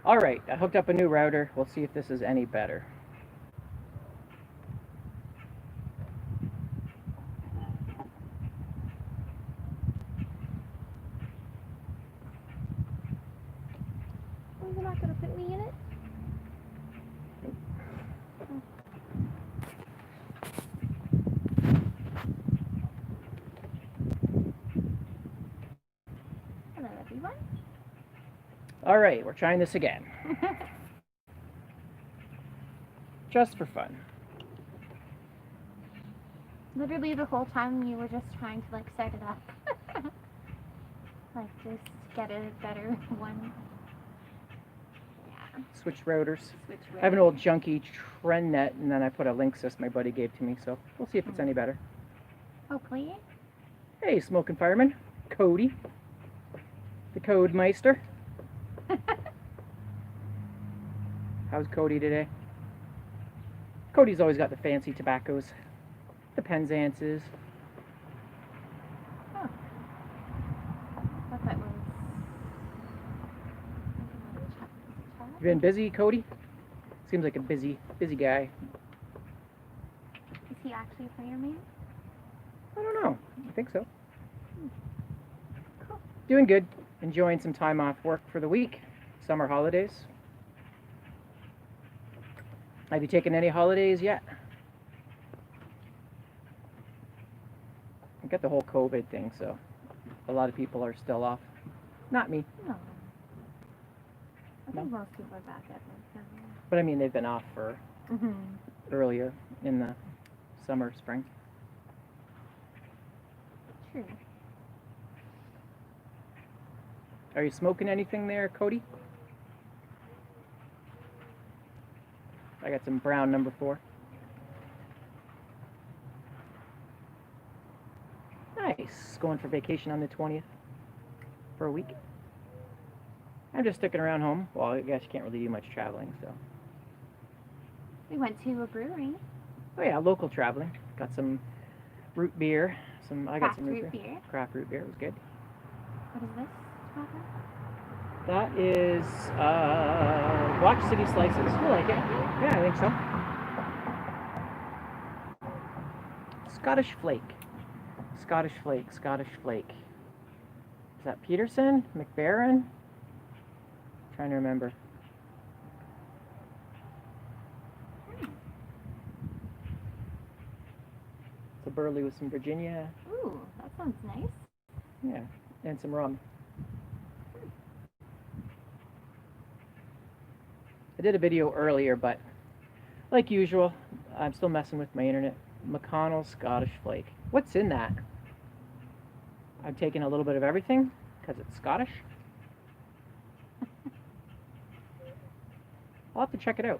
Alright, I hooked up a new router. We'll see if this is any better. Oh, you're not gonna put me in it? Hello, everyone. Alright, we're trying this again. Just for fun. Literally the whole time you were just trying to like set it up. Like just get a better one. Yeah. Switch routers. Switch I have an old junky TrendNet, and then I put a Linksys my buddy gave to me, so we'll see if it's any better. Hopefully. Hey, smoking fireman. Cody. The Code Meister. How's Cody today? Cody's always got the fancy tobaccos. The Penzances. Oh. What's that one? You been busy, Cody? Seems like a busy guy. Is he actually a fireman? I don't know. I think so. Cool. Doing good. Enjoying some time off work for the week. Summer holidays. Have you taken any holidays yet? I got the whole COVID thing, so a lot of people are still off. Not me. No. I think No. most people are back at work. But I mean, they've been off for earlier in the summer, spring. True. Are you smoking anything there, Cody? I got some brown number 4. Nice. Going for vacation on the 20th for a week. I'm just sticking around home. Well, I guess you can't really do much traveling, so. We went to a brewery. Oh yeah, local traveling. Got some root beer. I got some root beer. Craft root beer. It was good. What is this? That is Watch City Slices. You like it? Yeah, I think so. Scottish Flake. Scottish Flake. Scottish Flake. Is that Peterson? McBaron? Trying to remember. It's a Burley with some Virginia. Ooh, that sounds nice. Yeah, and some rum. I did a video earlier, but like usual, I'm still messing with my internet. McConnell Scottish Flake. What's in that? I'm taking a little bit of everything because it's Scottish. I'll have to check it out.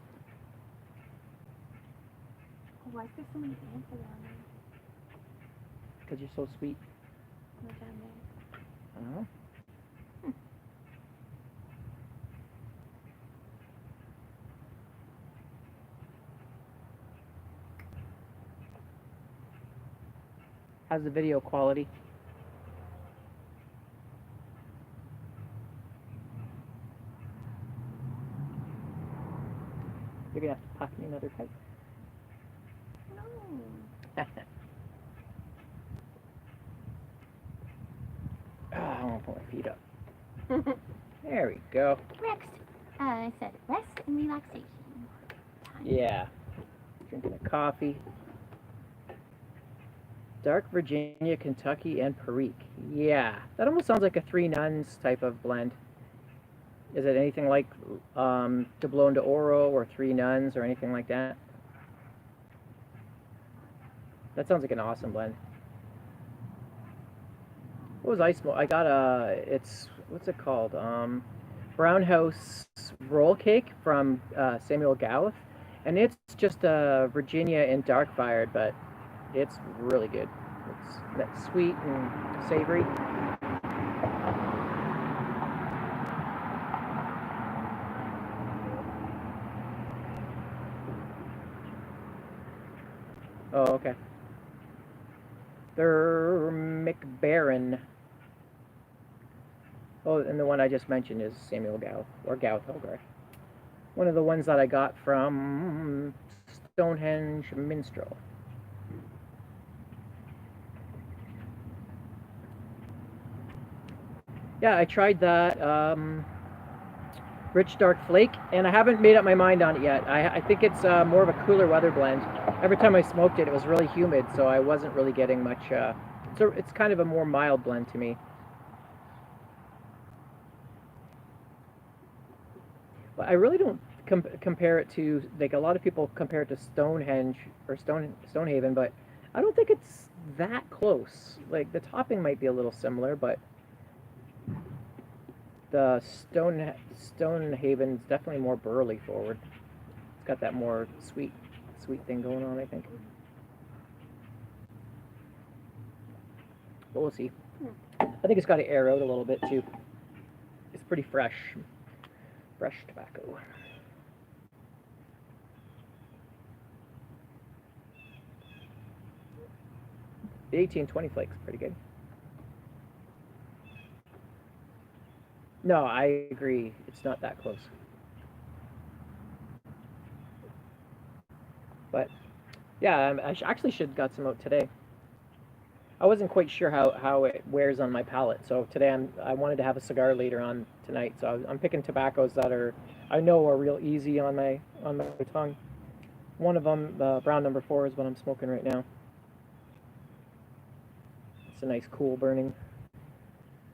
Why is there so many ants around me? Because you're so sweet. Right down there. I don't know. How's the video quality? You're gonna have to pack me another pipe. No. Oh, I want to put my feet up. There we go. Rest. I said rest and relaxation. Time. Yeah. Drinking a coffee. Dark Virginia, Kentucky, and Perique. Yeah. That almost sounds like a Three Nuns type of blend. Is it anything like Doblon de Oro or Three Nuns or anything like that? That sounds like an awesome blend. What was I smoke? I got what's it called? Brown House roll cake from Samuel Gallif, and it's just Virginia and dark fired, but it's really good. It's that sweet and savory. Oh, okay. They're McBaron. Oh, and the one I just mentioned is Samuel Gallif, or Gallif Hilgard. One of the ones that I got from Stonehenge Minstrel. Yeah, I tried that Rich Dark Flake, and I haven't made up my mind on it yet. I think it's more of a cooler weather blend. Every time I smoked it, it was really humid, so I wasn't really getting much. So it's kind of a more mild blend to me. But I really don't compare it to, like, a lot of people compare it to Stonehenge or Stonehaven, but I don't think it's that close. Like the topping might be a little similar, but the Stonehaven's definitely more burly forward. It's got that more sweet thing going on, I think. But we'll see. I think it's got to air out a little bit too. It's pretty fresh tobacco. The 1820 flake's pretty good. No, I agree. It's not that close. But yeah, I actually should got some out today. I wasn't quite sure how it wears on my palate, so today I wanted to have a cigar later on tonight. So I'm picking tobaccos that I know are real easy on my tongue. One of them, Brown Number 4, is what I'm smoking right now. It's a nice cool burning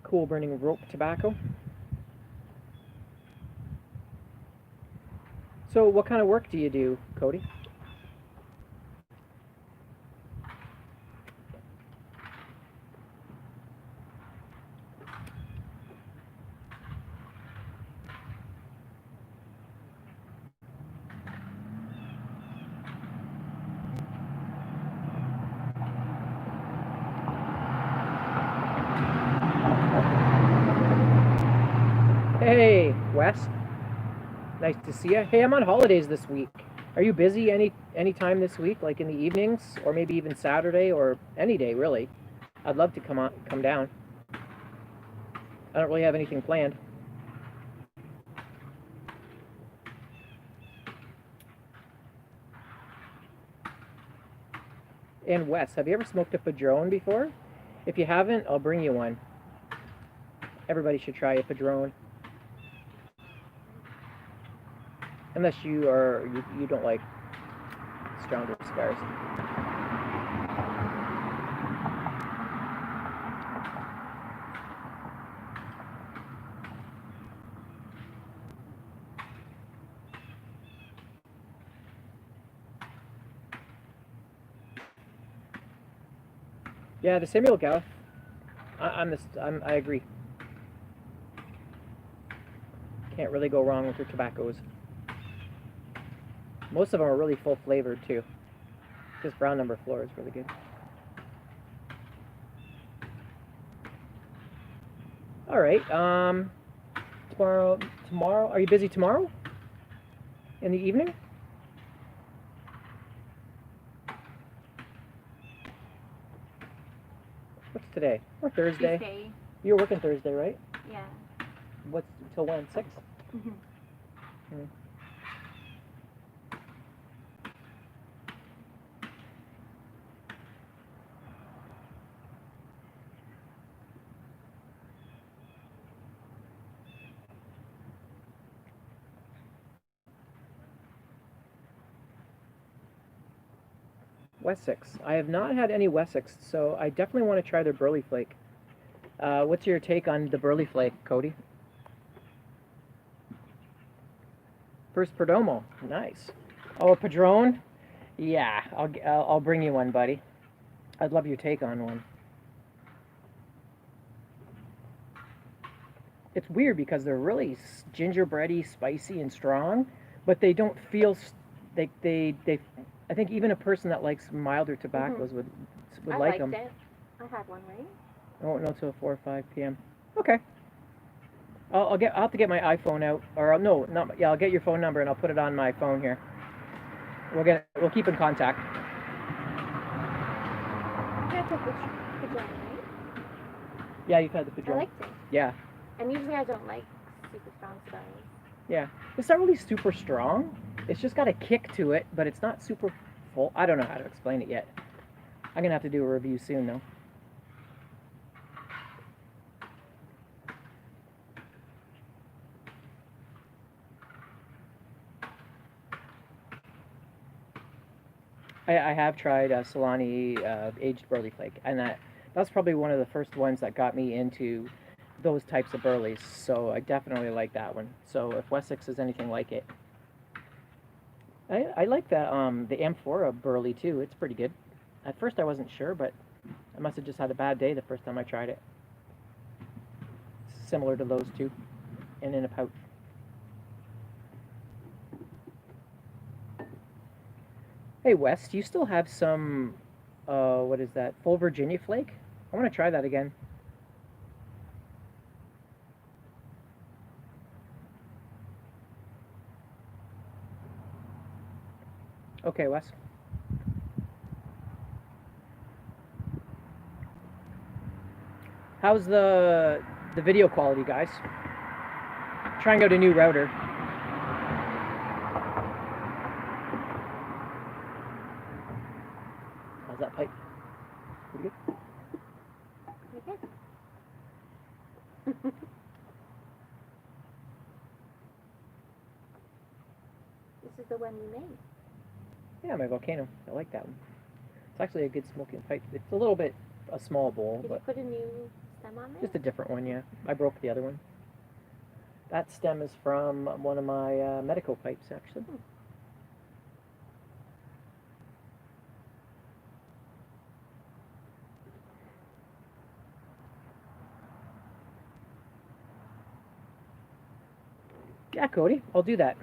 rope tobacco. So what kind of work do you do, Cody? Hey, Wes. Nice to see you. Hey, I'm on holidays this week. Are you busy any time this week, like in the evenings, or maybe even Saturday, or any day really? I'd love to come down. I don't really have anything planned. And Wes, have you ever smoked a Padron before? If you haven't, I'll bring you one. Everybody should try a Padron. Unless you don't like stronger cigars. Yeah, the Samuel Gallif. I agree. Can't really go wrong with their tobaccos. Most of them are really full flavored too. This Brown Number 4 is really good. All right. Tomorrow. Are you busy tomorrow? In the evening? What's today? Or Thursday? Tuesday. You're working Thursday, right? Yeah. What's till when? 6? Mhm. Wessex. I have not had any Wessex, so I definitely want to try their Burley Flake. What's your take on the Burley Flake, Cody? First Perdomo. Nice. Oh, a Padron? Yeah, I'll bring you one, buddy. I'd love your take on one. It's weird because they're really gingerbready, spicy, and strong, but they don't feel they. I think even a person that likes milder tobaccos would I like liked them. it. I had one, right? I won't know till 4 or 5 p.m. Okay. I'll have to get my iPhone out, or no, not yeah. I'll get your phone number and I'll put it on my phone here. We'll keep in contact. Yeah, I took the Padron, right? Yeah, you've had the I Padron. liked it. Yeah. And usually I don't like super strong cigars. Yeah, it's not really super strong. It's just got a kick to it, but it's not super full. I don't know how to explain it yet. I'm gonna have to do a review soon though. I have tried Solani aged burley flake, and that's probably one of the first ones that got me into those types of burleys. So I definitely like that one. So if Wessex is anything like it, I like the Amphora burley too. It's pretty good. At first I wasn't sure, but I must have just had a bad day the first time I tried it. Similar to those two, and in a pouch. Hey Wes, do you still have some what is that? Full Virginia flake? I want to try that again. Okay, Wes. How's the video quality, guys? Trying out a new router. How's that pipe? Pretty good. Okay. This is the one you made. Yeah, my volcano. I like that one. It's actually a good smoking pipe. It's a little bit a small bowl, Did but you put a new stem on there? just a different one. Yeah, I broke the other one. That stem is from one of my Medico pipes, actually. Yeah, Cody, I'll do that.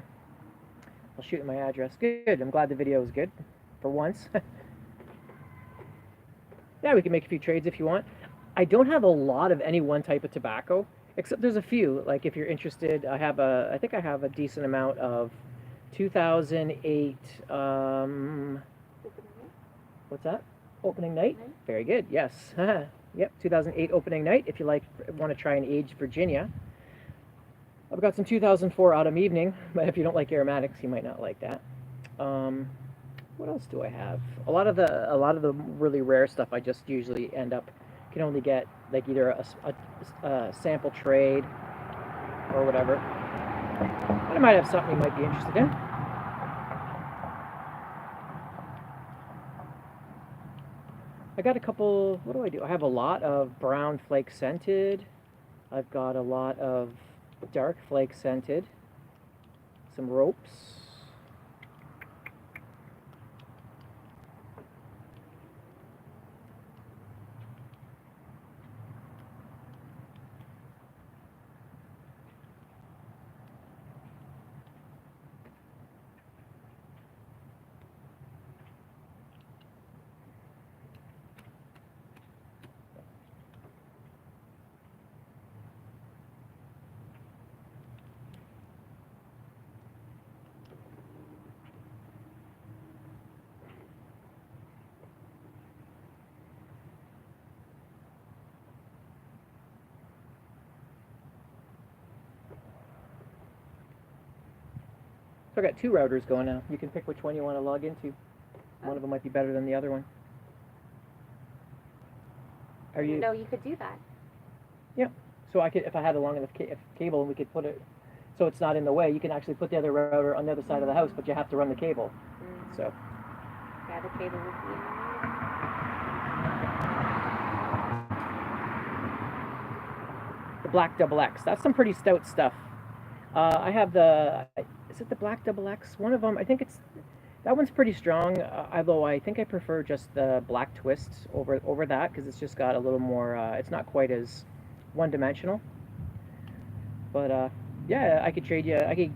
I'll shoot you my address. Good. I'm glad the video was good for once. Yeah, we can make a few trades if you want. I don't have a lot of any one type of tobacco, except there's a few. Like if you're interested, I think I have a decent amount of 2008. What's that? Opening night. Very good. Yes. Yep. 2008 opening night. If you want to try an aged Virginia. I've got some 2004 autumn evening, but if you don't like aromatics, you might not like that. What else do I have? A lot of the really rare stuff I just usually can only get like either a sample trade or whatever. But I might have something you might be interested in. I got a couple. What do I do? I have a lot of brown flake scented. I've got a lot of dark flake scented. Some ropes. So I got two routers going now. You can pick which one you want to log into. One of them might be better than the other one. Are you? No, you could do that. Yeah. So I could, if I had a long enough cable, and we could put it so it's not in the way. You can actually put the other router on the other side of the house, but you have to run the cable. So. Yeah, the cable would be in the Black Double X. That's some pretty stout stuff. I have is it the Black Double X? One of them, I think that one's pretty strong, although I think I prefer just the Black Twist over that, because it's just got a little more, it's not quite as one-dimensional. But yeah, I could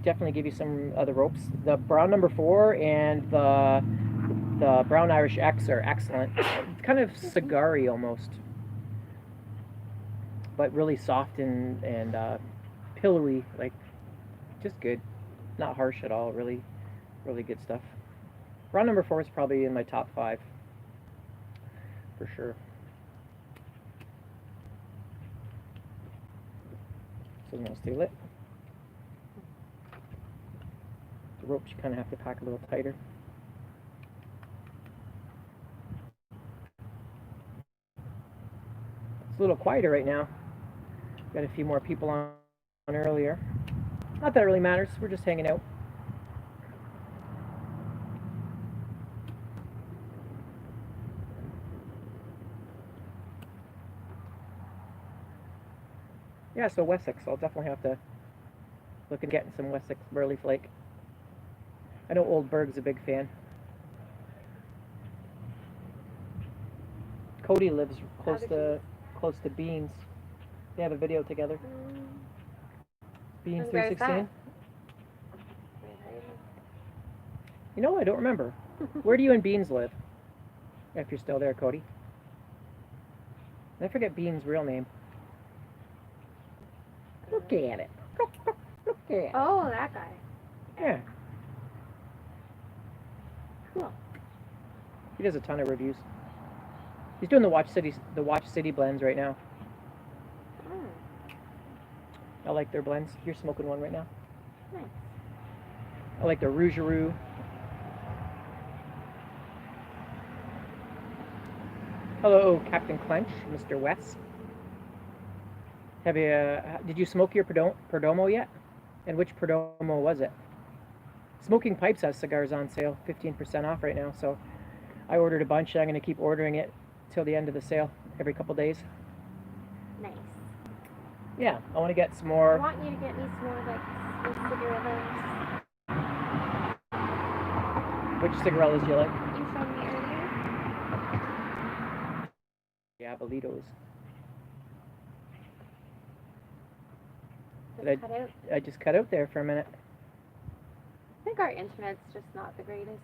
definitely give you some other ropes. The Brown number 4 and the Brown Irish X are excellent. It's kind of cigar-y almost, but really soft and pillowy, like just good. Not harsh at all. Really, really good stuff. Brown number 4 is probably in my top 5 for sure. So now stay lit. The ropes you kind of have to pack a little tighter. It's a little quieter right now. Got a few more people on earlier. Not that it really matters. We're just hanging out. Yeah, so Wessex. I'll definitely have to look at getting some Wessex Burley Flake. I know Old Berg's a big fan. Cody lives close to Beans. They have a video together. Beans 316. You know, I don't remember. Where do you and Beans live? If you're still there, Cody. I forget Beans' real name. Look at it. Look at it. Oh, that guy. Yeah. Cool. He does a ton of reviews. He's doing the Watch City blends right now. I like their blends. You're smoking one right now. Nice. I like the Rougarou. Hello, Captain Clench, Mr. West. Have you? Did you smoke your Perdomo yet? And which Perdomo was it? Smoking Pipes has cigars on sale, 15% off right now. So I ordered a bunch. I'm going to keep ordering it till the end of the sale, every couple days. Nice. Yeah, I want to get some I more. want you to get me some more like those cigarillos Which cigarillos do you like? you showed me earlier. Yeah, Bolitos. Just cut out. I just cut out there for a minute. I think our internet's just not the greatest.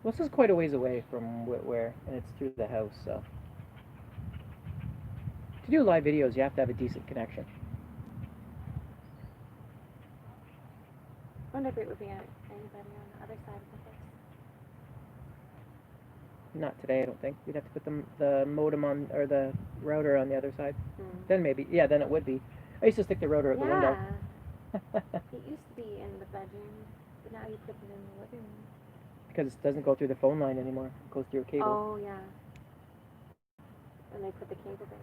Well, this is quite a ways away from where, and it's through the house, so. To do live videos, you have to have a decent connection. I wonder if it would be anybody on the other side of the house. Not today, I don't think. You'd have to put the modem on, or the router on the other side. Then maybe, yeah, then it would be. I used to stick the router at the window. It used to be in the bedroom, but now you put it in the living room. Because it doesn't go through the phone line anymore. It goes through a cable. Oh, yeah. And they put the cable there.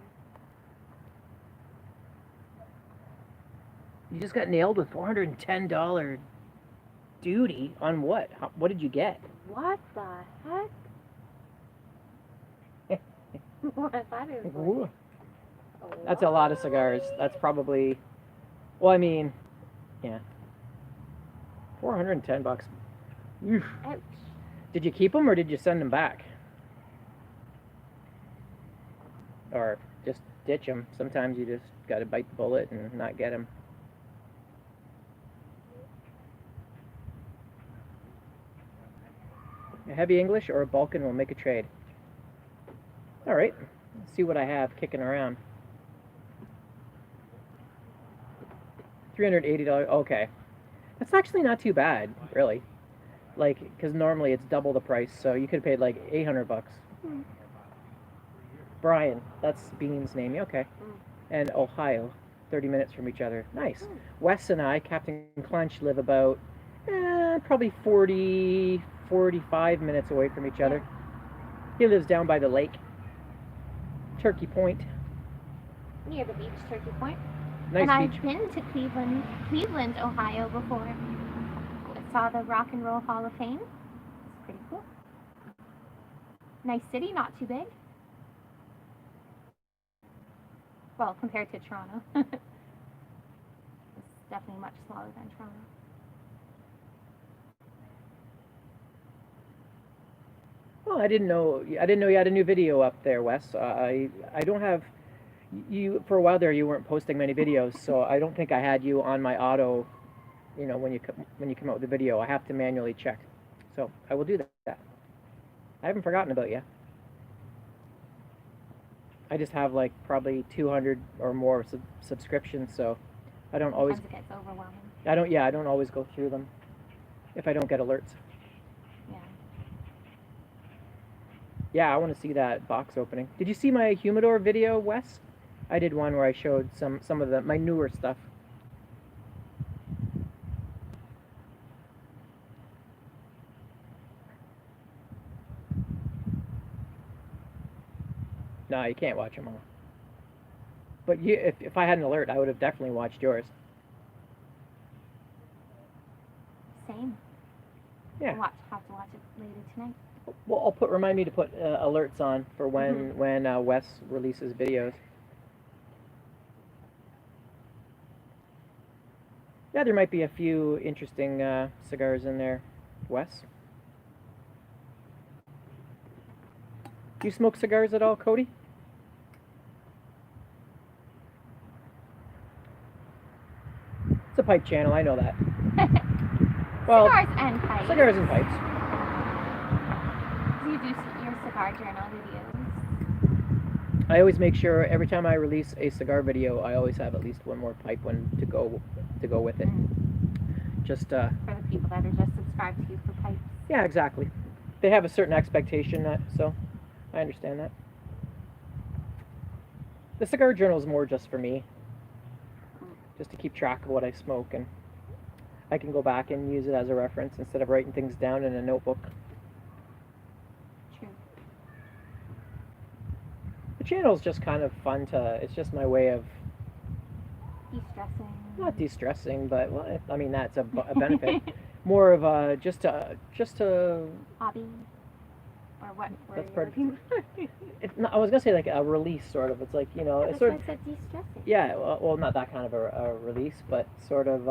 You just got nailed with $410 duty on what? What did you get? What the heck? What? That is Ooh. like, That's a lot of cigars. That's probably, well, I mean, yeah. $410. Oof. Ouch. Did you keep them or did you send them back? Or just ditch them? Sometimes you just got to bite the bullet and not get them. A heavy English or a Balkan will make a trade. All right, let's see what I have kicking around. $380. Okay, that's actually not too bad, really. Like, because normally it's double the price, so you could have paid like $800. Brian, that's Bean's name. Okay, and Ohio, 30 minutes from each other. Nice. Wes and I, Captain Clench, live about probably 45 minutes away from each other. He lives down by the lake. Turkey Point. Near the beach, Turkey Point. Nice and beach. I've been to Cleveland, Ohio before. I saw the Rock and Roll Hall of Fame. It's pretty cool. Nice city, not too big. Well, compared to Toronto. It's definitely much smaller than Toronto. Oh, I didn't know you had a new video up there, Wes. I don't have you for a while there. You weren't posting many videos, so I don't think I had you on my auto. You know, when you come out with a video, I have to manually check. So I will do that. I haven't forgotten about you. I just have like probably 200 or more subscriptions, so I don't always. Sometimes it gets overwhelming. I don't always go through them if I don't get alerts. Yeah. Yeah, I want to see that box opening. Did you see my humidor video, Wes? I did one where I showed some of my newer stuff. No, you can't watch them all. But if I had an alert, I would have definitely watched yours. Same. Yeah. Have to watch it later tonight. Well, remind me to put alerts on for when Wes releases videos. Yeah, there might be a few interesting cigars in there, Wes. Do you smoke cigars at all, Cody? It's a pipe channel, I know that. Well, cigars and pipes. Cigars and pipes. You do your cigar journal videos. I always make sure every time I release a cigar video, I always have at least one more pipe one to go with it. Just for the people that are just subscribed to you for pipes. Yeah, exactly. They have a certain expectation, so I understand that. The cigar journal is more just for me, just to keep track of what I smoke, and I can go back and use it as a reference instead of writing things down in a notebook. True. The channel is just kind of fun it's just my way of de-stressing. Not de-stressing, but well, I mean that's a benefit. More of a just a hobby, or what? That's part of I was gonna say like a release, sort of. It's like it's sort of. That's de-stressing. Yeah, well, not that kind of a release, but sort of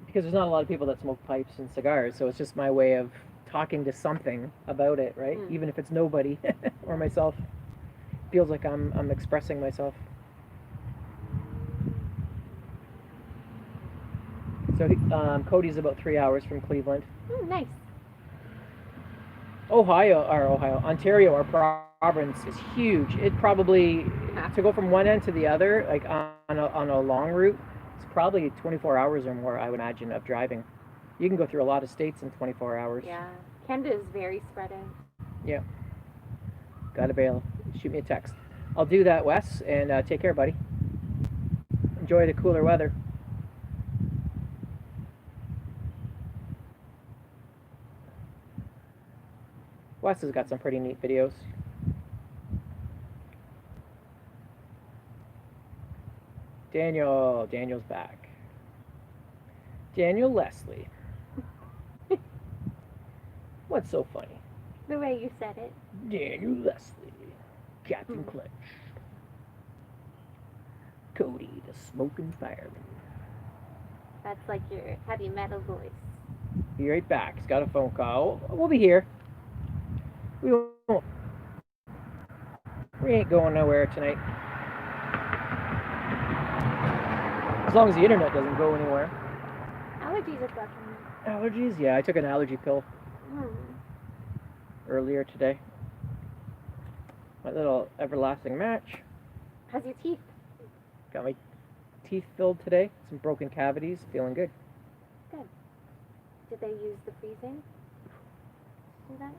because there's not a lot of people that smoke pipes and cigars, so it's just my way of talking to something about it, right? Even if it's nobody or myself, feels like I'm expressing myself. So Cody's about 3 hours from Cleveland. Nice. Ontario, our province is huge. It probably to go from one end to the other, like on a long route, it's probably 24 hours or more, I would imagine, of driving. You can go through a lot of states in 24 hours. Yeah, Canada is very spread out. Yeah. Got a bail. Shoot me a text. I'll do that, Wes, and take care, buddy. Enjoy the cooler weather. Wes has got some pretty neat videos. Daniel's back. Daniel Leslie. What's so funny? The way you said it. Daniel Leslie. Captain Clutch. Cody, the smoking fireman. That's like your heavy metal voice. Be right back. He's got a phone call. We'll be here. We ain't going nowhere tonight. As long as the internet doesn't go anywhere. Allergies are bugging me. Allergies? Yeah, I took an allergy pill earlier today. My little everlasting match. How's your teeth? Got my teeth filled today. Some broken cavities. Feeling good. Good. Did they use the freezing? Do that?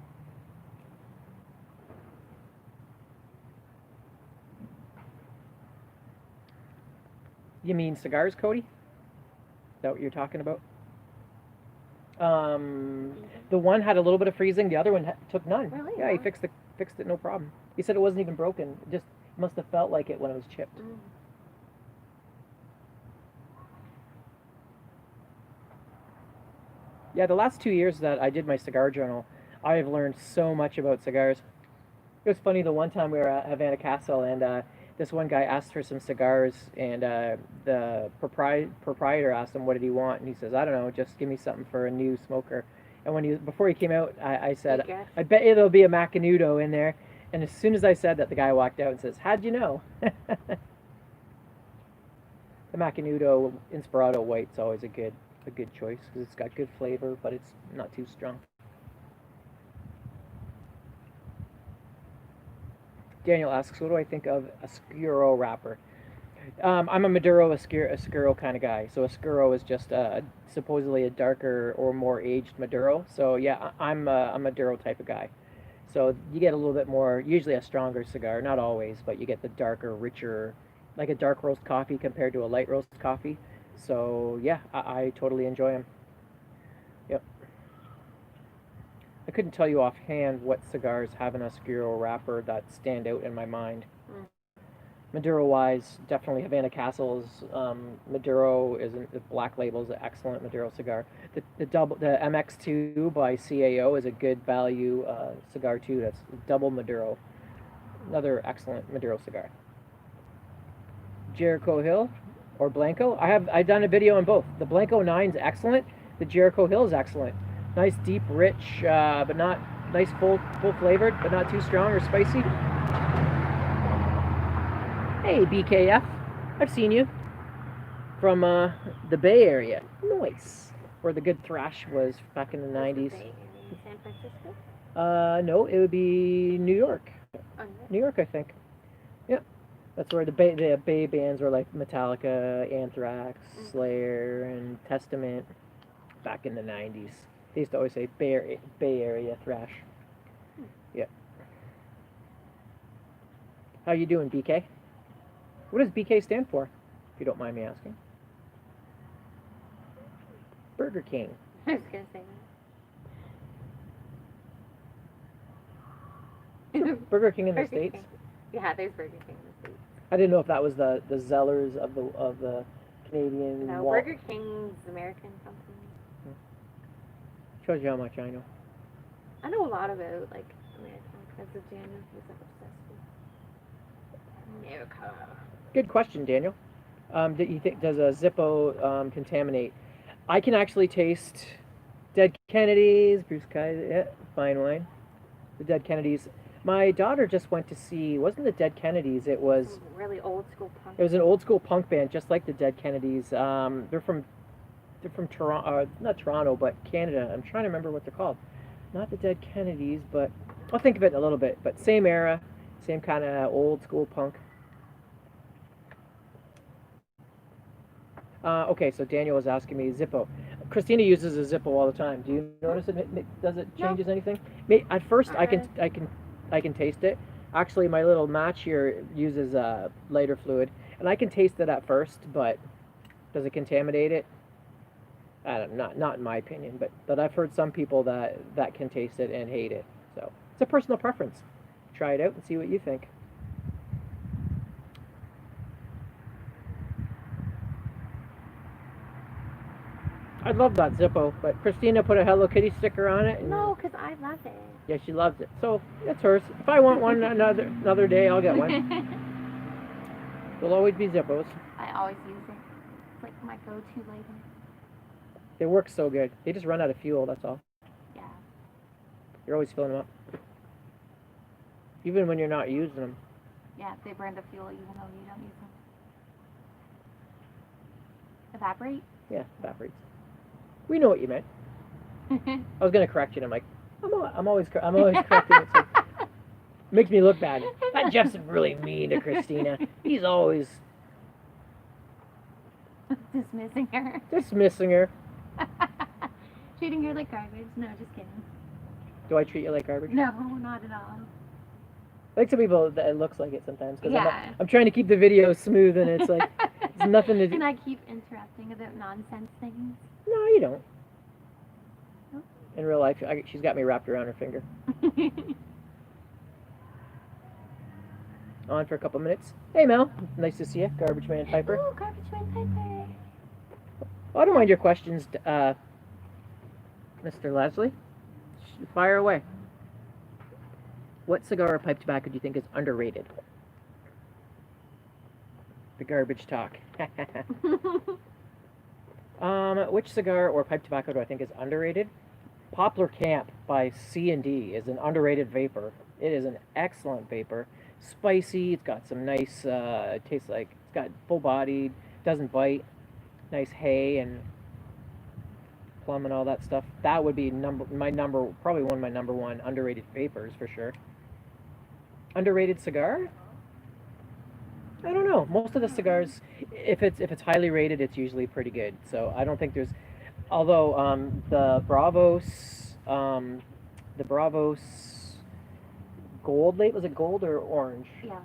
You mean cigars, Cody? Is that what you're talking about? The one had a little bit of freezing. The other one took none. Really? Yeah, he fixed it, no problem. He said it wasn't even broken. It just must have felt like it when it was chipped. Yeah, the last 2 years that I did my cigar journal, I have learned so much about cigars. It was funny, the one time we were at Havana Castle, and this one guy asked for some cigars, and the proprietor asked him what did he want, and he says, I don't know, just give me something for a new smoker. And before he came out, I said, I bet you there'll be a Macanudo in there. And as soon as I said that, the guy walked out and says, how'd you know? The Macanudo Inspirato White's always a good choice because it's got good flavor, but it's not too strong. Daniel asks, what do I think of Oscuro wrapper? I'm a Maduro Oscuro kind of guy. So Oscuro is just supposedly a darker or more aged Maduro. So yeah, I'm a Maduro type of guy. So you get a little bit more, usually a stronger cigar, not always, but you get the darker, richer, like a dark roast coffee compared to a light roast coffee. So yeah, I totally enjoy them. Yep. I couldn't tell you offhand what cigars have an Oscuro wrapper that stand out in my mind. Maduro-wise, definitely Havana Castle's Maduro the Black Label is an excellent Maduro cigar. The MX2 by CAO is a good value cigar too. That's double Maduro, another excellent Maduro cigar. Jericho Hill or Blanco. I've done a video on both. The Blanco 9 is excellent. The Jericho Hill is excellent. Nice, deep, rich, but not nice, full flavored, but not too strong or spicy. Hey, BKF. I've seen you from the Bay Area. Nice. Where the good thrash was back in the 90s. In San Francisco? No, it would be New York. Oh, no. New York, I think. Yeah. That's where the Bay bands were like Metallica, Anthrax, Slayer, and Testament back in the 90s. They used to always say Bay Area thrash. Yeah. How you doing, BK? What does BK stand for, if you don't mind me asking? Burger King. I was going to say that. Burger King in the Burger States? King. Yeah, there's Burger King in the States. I didn't know if that was the Zellers of the Canadian. No, Burger King's American company. Shows you how much I know. I know a lot about like American because of Daniel. He's like obsessed with America. Good question, Daniel. Does a Zippo contaminate? I can actually taste Dead Kennedys, Bruce Kaiser, yeah, fine wine. The Dead Kennedys. My daughter just went to see. Wasn't the Dead Kennedys? It was. Some really old school punk. It was an old school punk band, just like the Dead Kennedys. They're from Toronto, not Toronto, but Canada. I'm trying to remember what they're called. Not the Dead Kennedys, but I'll think of it in a little bit. But same era, same kind of old school punk. Okay, so Daniel was asking me Zippo. Christina uses a Zippo all the time. Do you notice it? Does it changes anything? At first, I can taste it. Actually, my little match here uses lighter fluid, and I can taste it at first. But does it contaminate it? I don't not in my opinion, but I've heard some people that can taste it and hate it. So it's a personal preference. Try it out and see what you think. I love that Zippo, but Christina put a Hello Kitty sticker on it. And No, because I love it. yeah, she loves it. So it's hers. If I want one another day, I'll get one. There'll always be Zippos. I always use it. It's like my go-to later. They work so good. They just run out of fuel, that's all. Yeah. You're always filling them up. Even when you're not using them. Yeah, they burn the fuel even though you don't use them. Evaporate? Yeah, evaporates. We know what you meant. I was gonna correct you, and I'm like, I'm always correcting it. So makes me look bad. That Jeff's really mean to Christina. He's always Dismissing her. dismissing her. Treating her like garbage. No, just kidding. Do I treat you like garbage? No, not at all. I think some people that it looks like it sometimes. Cause Yeah. I'm trying to keep the video smooth, and it's like it's nothing to do. And I keep interrupting about nonsense things. No, you don't. No? In real life, she's got me wrapped around her finger. On for a couple minutes. Hey, Mel. Nice to see you, Garbage Man Piper. Ooh, Garbage Man Piper. I don't mind your questions, Mr. Leslie. Fire away. What cigar or pipe tobacco do you think is underrated? The garbage talk. Which cigar or pipe tobacco do I think is underrated? Poplar Camp by C&D is an underrated vapor. It is an excellent vapor. Spicy. It's got some nice. It tastes like it's got full bodied. Doesn't bite. Nice hay and plum and all that stuff. That would be probably one of my number one underrated vapors for sure. Underrated cigar? I don't know. Most of the cigars, if it's highly rated, it's usually pretty good. So I don't think there's. Although the Bravos gold label, was it gold or orange? Yeah.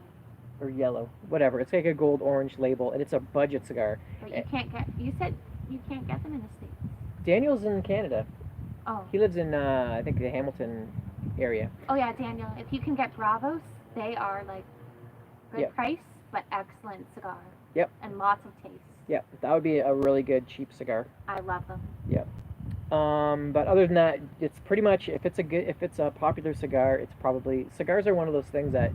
Or yellow, whatever. It's like a gold orange label, and it's a budget cigar. But you can't get. You said you can't get them in the States. Daniel's in Canada. Oh. He lives in I think the Hamilton area. Oh yeah, Daniel. If you can get Bravos, they are like good Yep. price but excellent cigar. Yep. And lots of taste. Yep, that would be a really good cheap cigar. I love them. Yep. But other than that, it's pretty much if it's a popular cigar, it's probably cigars are one of those things that,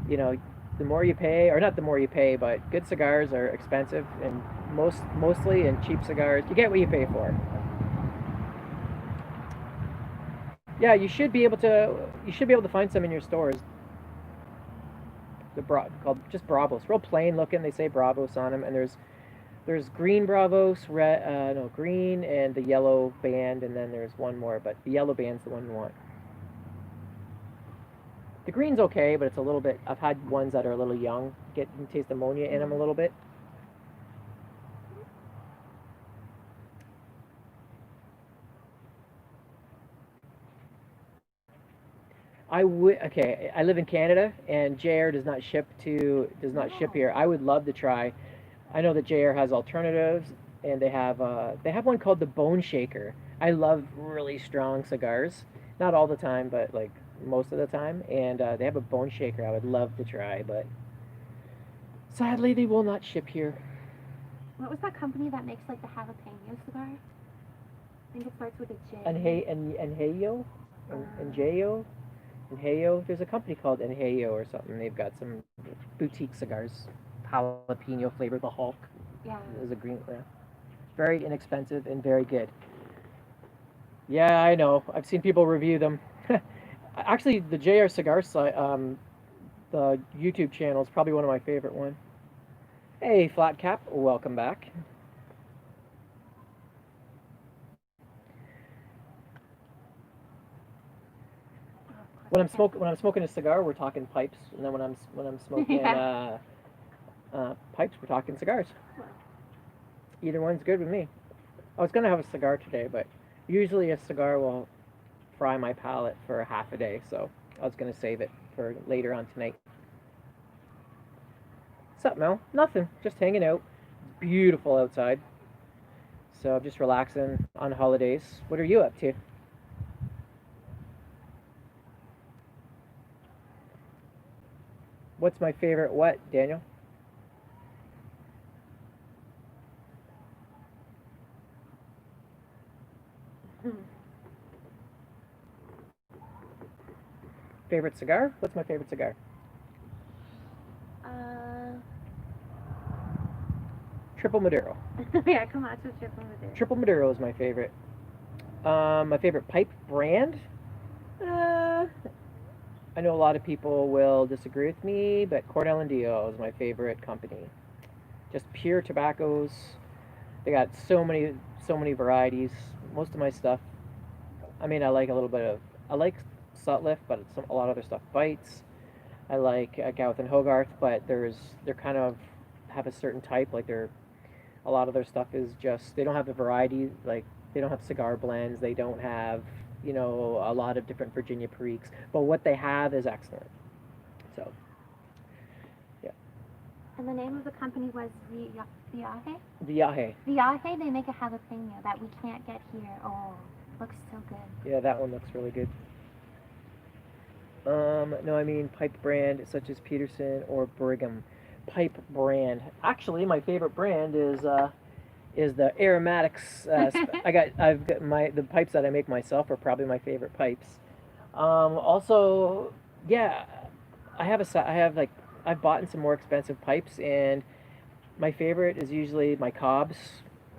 you know, the more you pay, or not the more you pay, but good cigars are expensive, and mostly in cheap cigars, you get what you pay for. Yeah, you should be able to find some in your stores. Called just Bravos, real plain looking. They say Bravos on them, and there's green Bravos, red no green and the yellow band, and then there's one more, but the yellow band's the one you want. The green's okay, but it's a little bit. I've had ones that are a little young. You can taste ammonia in them a little bit. I would okay. I live in Canada, and JR does not ship here. I would love to try. I know that JR has alternatives, and they have one called the Bone Shaker. I love really strong cigars, not all the time, but like most of the time. And they have a Bone Shaker. I would love to try, but sadly they will not ship here. What was that company that makes like the jalapeno cigar? I think it starts with a J. Anheyo, Anheyo, Anheyo. There's a company called Anheyo or something. They've got some boutique cigars, jalapeno flavor. The Hulk. Yeah. Is a green. Very inexpensive and very good. Yeah, I know. I've seen people review them. Actually, the JR Cigar site, the YouTube channel is probably one of my favorite one. Hey, Flat Cap, welcome back. When I'm smoking a cigar, we're talking pipes, and then when I'm smoking Yeah. pipes, we're talking cigars. Either one's good with me. I was gonna have a cigar today, but usually a cigar will fry my palate for half a day, so I was gonna save it for later on tonight. What's up, Mel? Nothing. Just hanging out. Beautiful outside. So I'm just relaxing on holidays. What are you up to? What's my favorite what, Daniel? Favorite cigar? What's my favorite cigar? Triple Maduro. Yeah, Camacho Triple Maduro. Triple Maduro is my favorite. My favorite pipe brand? I know a lot of people will disagree with me, but Cornell and Dio is my favorite company. Just pure tobaccos. They got so many varieties. Most of my stuff. I mean, I like a little bit of. I like Sutliff, but a lot of other stuff bites. I like Gowth and Hogarth, but they're kind of have a certain type. Like a lot of their stuff is just they don't have the variety. Like they don't have cigar blends. They don't have a lot of different Virginia Periques. But what they have is excellent. So yeah. And the name of the company was Viaje? Viaje. Viaje, they make a jalapeno that we can't get here. Oh, looks so good. Yeah, that one looks really good. No, I mean pipe brand such as Peterson or Brigham. Pipe brand. Actually, my favorite brand is the aromatics. I've got the pipes that I make myself are probably my favorite pipes. Also, yeah, I've bought in some more expensive pipes, and my favorite is usually my Cobb's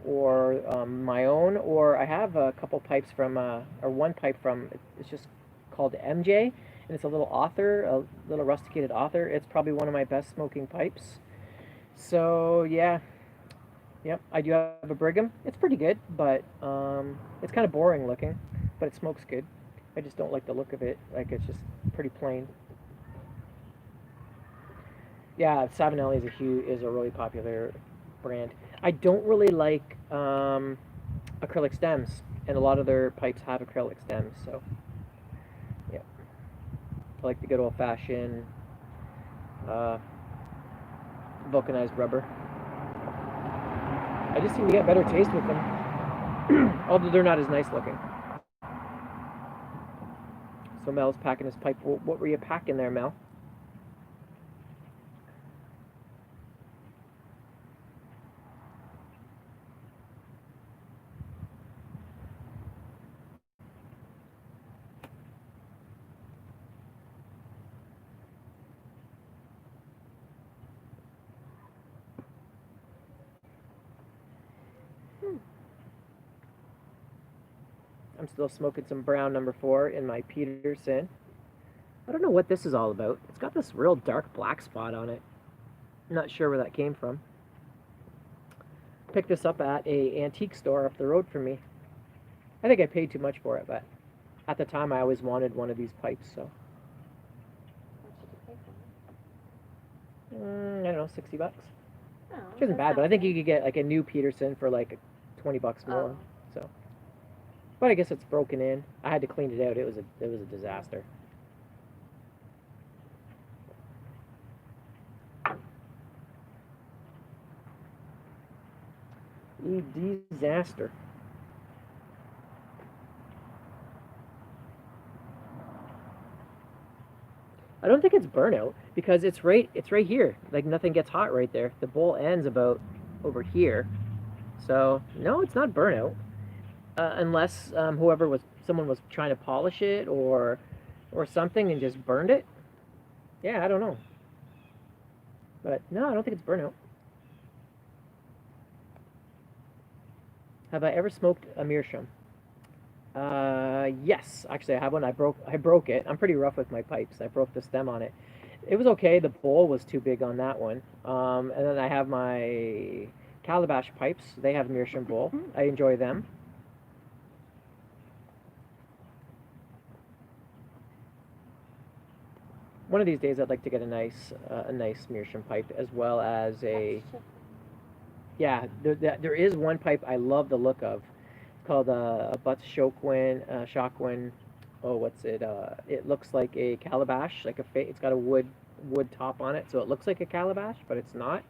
or my own, or I have a couple pipes from or one pipe from it's just called MJ, and it's a little rusticated author. It's probably one of my best smoking pipes. So yeah, yep, I do have a Brigham. It's pretty good, but it's kind of boring looking, but it smokes good. I just don't like the look of it. Like it's just pretty plain. Yeah, Savinelli is a really popular brand. I don't really like acrylic stems, and a lot of their pipes have acrylic stems. So yeah, I like the good old fashioned uh, vulcanized rubber. I just seem to get better taste with them, although they're not as nice looking. So Mel's packing his pipe. What were you packing there, Mel? I'm still smoking some brown number 4 in my Peterson. I don't know what this is all about. It's got this real dark black spot on it. I'm not sure where that came from. Picked this up at a antique store up the road from me. I think I paid too much for it, but at the time I always wanted one of these pipes, so. I don't know, 60 bucks. Oh, Which isn't bad, but I think you could get like a new Peterson for like 20 bucks more. So, but I guess it's broken in. I had to clean it out. It was a disaster. A disaster. I don't think it's burnout because it's right here. Like nothing gets hot right there. The bowl ends about over here. So no, it's not burnout. Unless someone was trying to polish it or something and just burned it. Yeah, I don't know. But no, I don't think it's burnout. Have I ever smoked a meerschaum? Yes, actually I have one. I broke it. I'm pretty rough with my pipes. I broke the stem on it. It was okay. The bowl was too big on that one. And then I have my Calabash pipes. They have meerschaum bowl. I enjoy them. One of these days, I'd like to get a nice meerschaum pipe as well as a. Yeah, there is one pipe I love the look of. It's called a Butts Shockwin. Oh, what's it? It looks like a calabash, like it's got a wood top on it, so it looks like a calabash, but it's not.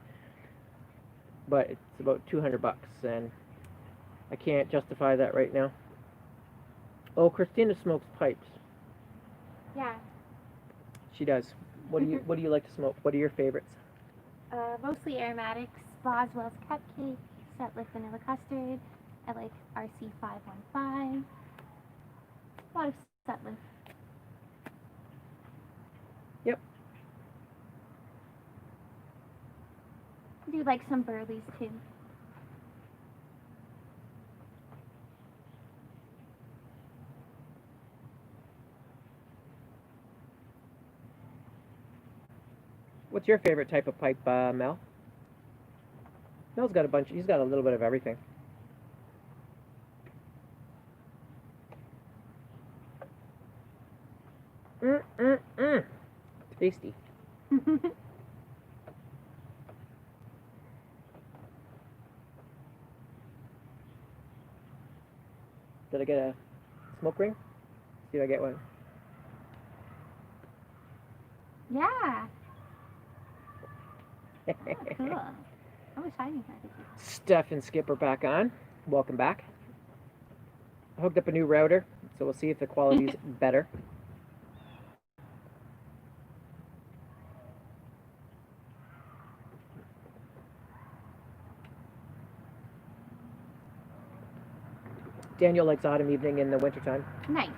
But it's about 200 bucks, and I can't justify that right now. Oh, Christina smokes pipes. Yeah. She does. What do you like to smoke? What are your favorites? Mostly aromatics, Boswell's Cupcake, Sutliff Vanilla Custard. I like RC515. A lot of Sutliff. Yep. I do like some Burleys too. What's your favorite type of pipe, Mel? Mel's got a bunch. He's got a little bit of everything. Tasty. Did I get a smoke ring? See if I get one. Yeah. Oh, cool. I wish I knew how to do that. Steph and Skip are back on. Welcome back. I hooked up a new router, so we'll see if the quality's better. Daniel likes autumn evening in the wintertime. Nice.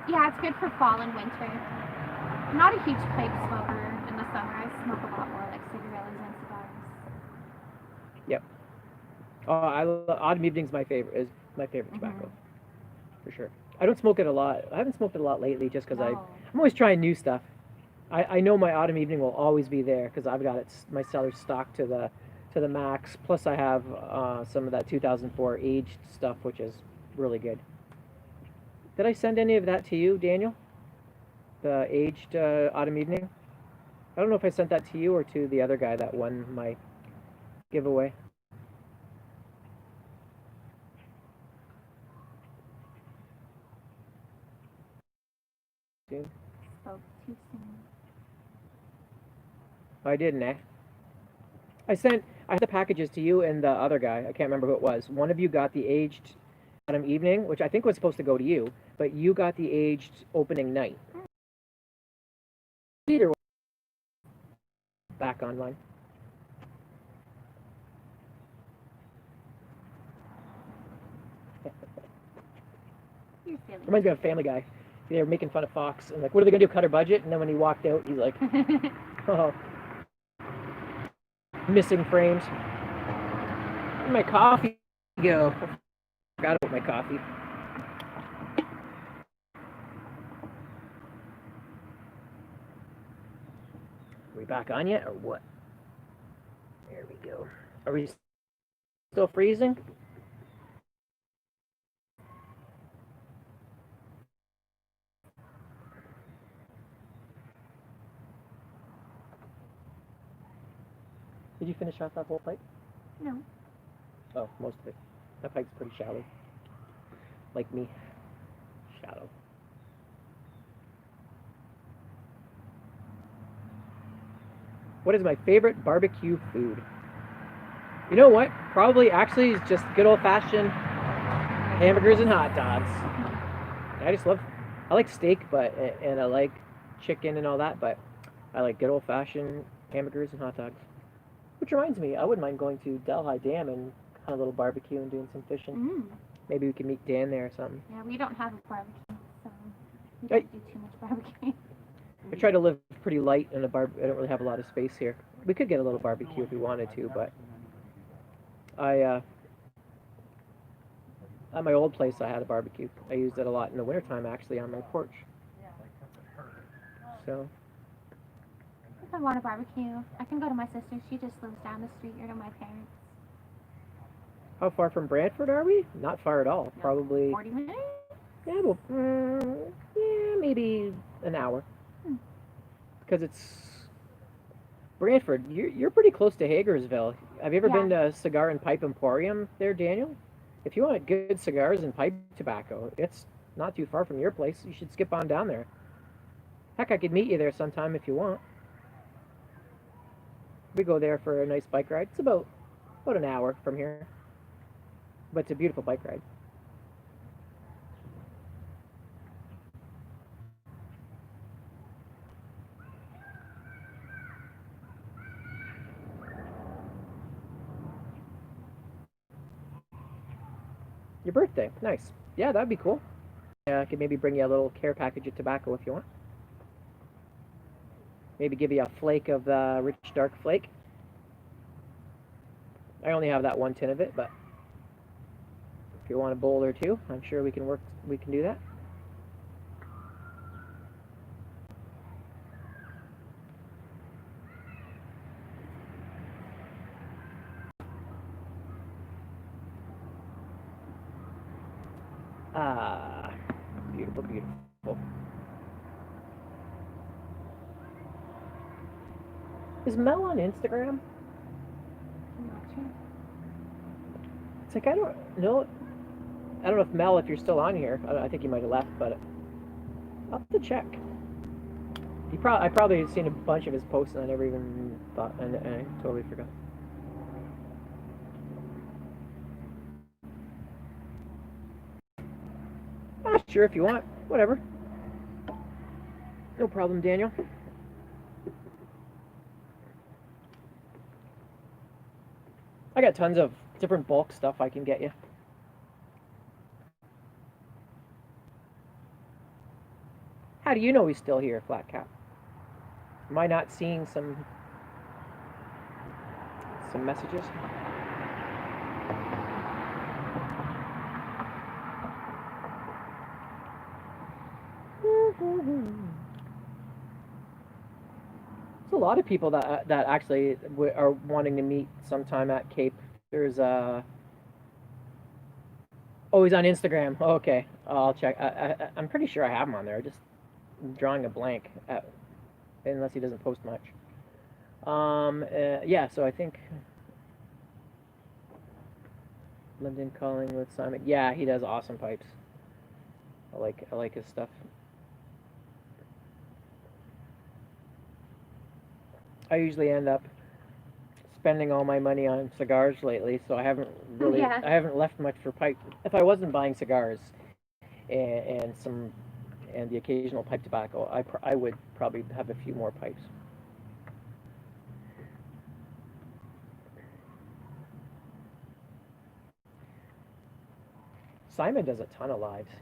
Yeah, it's good for fall and winter. I'm not a huge pipe smoker in the summer. I smoke a lot more like cigarillos and cigars. Yep. Autumn evening's my favorite tobacco, for sure. I don't smoke it a lot. I haven't smoked it a lot lately, just because I'm always trying new stuff. I know my autumn evening will always be there because I've got my cellar stocked to the max. Plus, I have some of that 2004 aged stuff, which is really good. Did I send any of that to you, Daniel? The aged autumn evening? I don't know if I sent that to you or to the other guy that won my giveaway. Spoke too soon. I didn't, eh? I sent the packages to you and the other guy. I can't remember who it was. One of you got the aged autumn evening, which I think was supposed to go to you, but you got the aged opening night. Either way, back online. You're silly. Reminds me of Family Guy. They were making fun of Fox and like, what are they gonna do? Cut our budget? And then when he walked out, he's like, oh, missing frames. Where'd my coffee go? I forgot about my coffee. Are we back on yet or what? There we go. Are we still freezing? Did you finish off that whole pipe? No. Oh, most of it. That pipe's pretty shallow. Like me. Shallow. What is my favorite barbecue food? You know what? Probably actually is just good old fashioned hamburgers and hot dogs. I like steak, and I like chicken and all that, but I like good old fashioned hamburgers and hot dogs. Which reminds me, I wouldn't mind going to Delhi Dam and kind of a little barbecue and doing some fishing. Mm. Maybe we can meet Dan there or something. Yeah, we don't have a barbecue, so we Hey. don't do too much barbecue. I try to live pretty light in I don't really have a lot of space here. We could get a little barbecue if we wanted to, but at my old place I had a barbecue. I used it a lot in the wintertime actually on my porch. So If I want a barbecue, I can go to my sister. She just lives down the street, or to my parents. how far from Brantford are we? Not far at all. No. Probably 40 minutes? yeah, well, yeah, maybe an hour. Because it's Brantford. You're pretty close to Hagersville. Have you ever been to Cigar and Pipe Emporium there, Daniel? If you want good cigars and pipe tobacco, it's not too far from your place. You should skip on down there. Heck, I could meet you there sometime if you want. We go there for a nice bike ride. It's about an hour from here, but it's a beautiful bike ride. Your birthday, nice. Yeah, that'd be cool. Yeah, I could maybe bring you a little care package of tobacco if you want. Maybe give you a flake of the rich dark flake. I only have that one tin of it, but if you want a bowl or two, I'm sure we can do that. Ah, beautiful, beautiful. Is Mel on Instagram? I'm not sure. It's like I don't know. I don't know if Mel, if you're still on here. I think he might have left, but I'll have to check. I probably had seen a bunch of his posts and I never even thought, and I totally forgot. Ah, sure, if you want, whatever. No problem, Daniel. I got tons of different bulk stuff I can get you. How do you know he's still here, Flat Cap? Am I not seeing some messages? There's a lot of people that actually are wanting to meet sometime at Cape. There's oh, he's on Instagram. Oh, okay, I'll check. I'm pretty sure I have him on there. I'm drawing a blank, unless he doesn't post much. Yeah. So I think London Calling with Simon. Yeah, he does awesome pipes. I like his stuff. I usually end up spending all my money on cigars lately, so I haven't Yeah. I haven't left much for pipe. If I wasn't buying cigars, and the occasional pipe tobacco, I would probably have a few more pipes. Simon does a ton of lives. I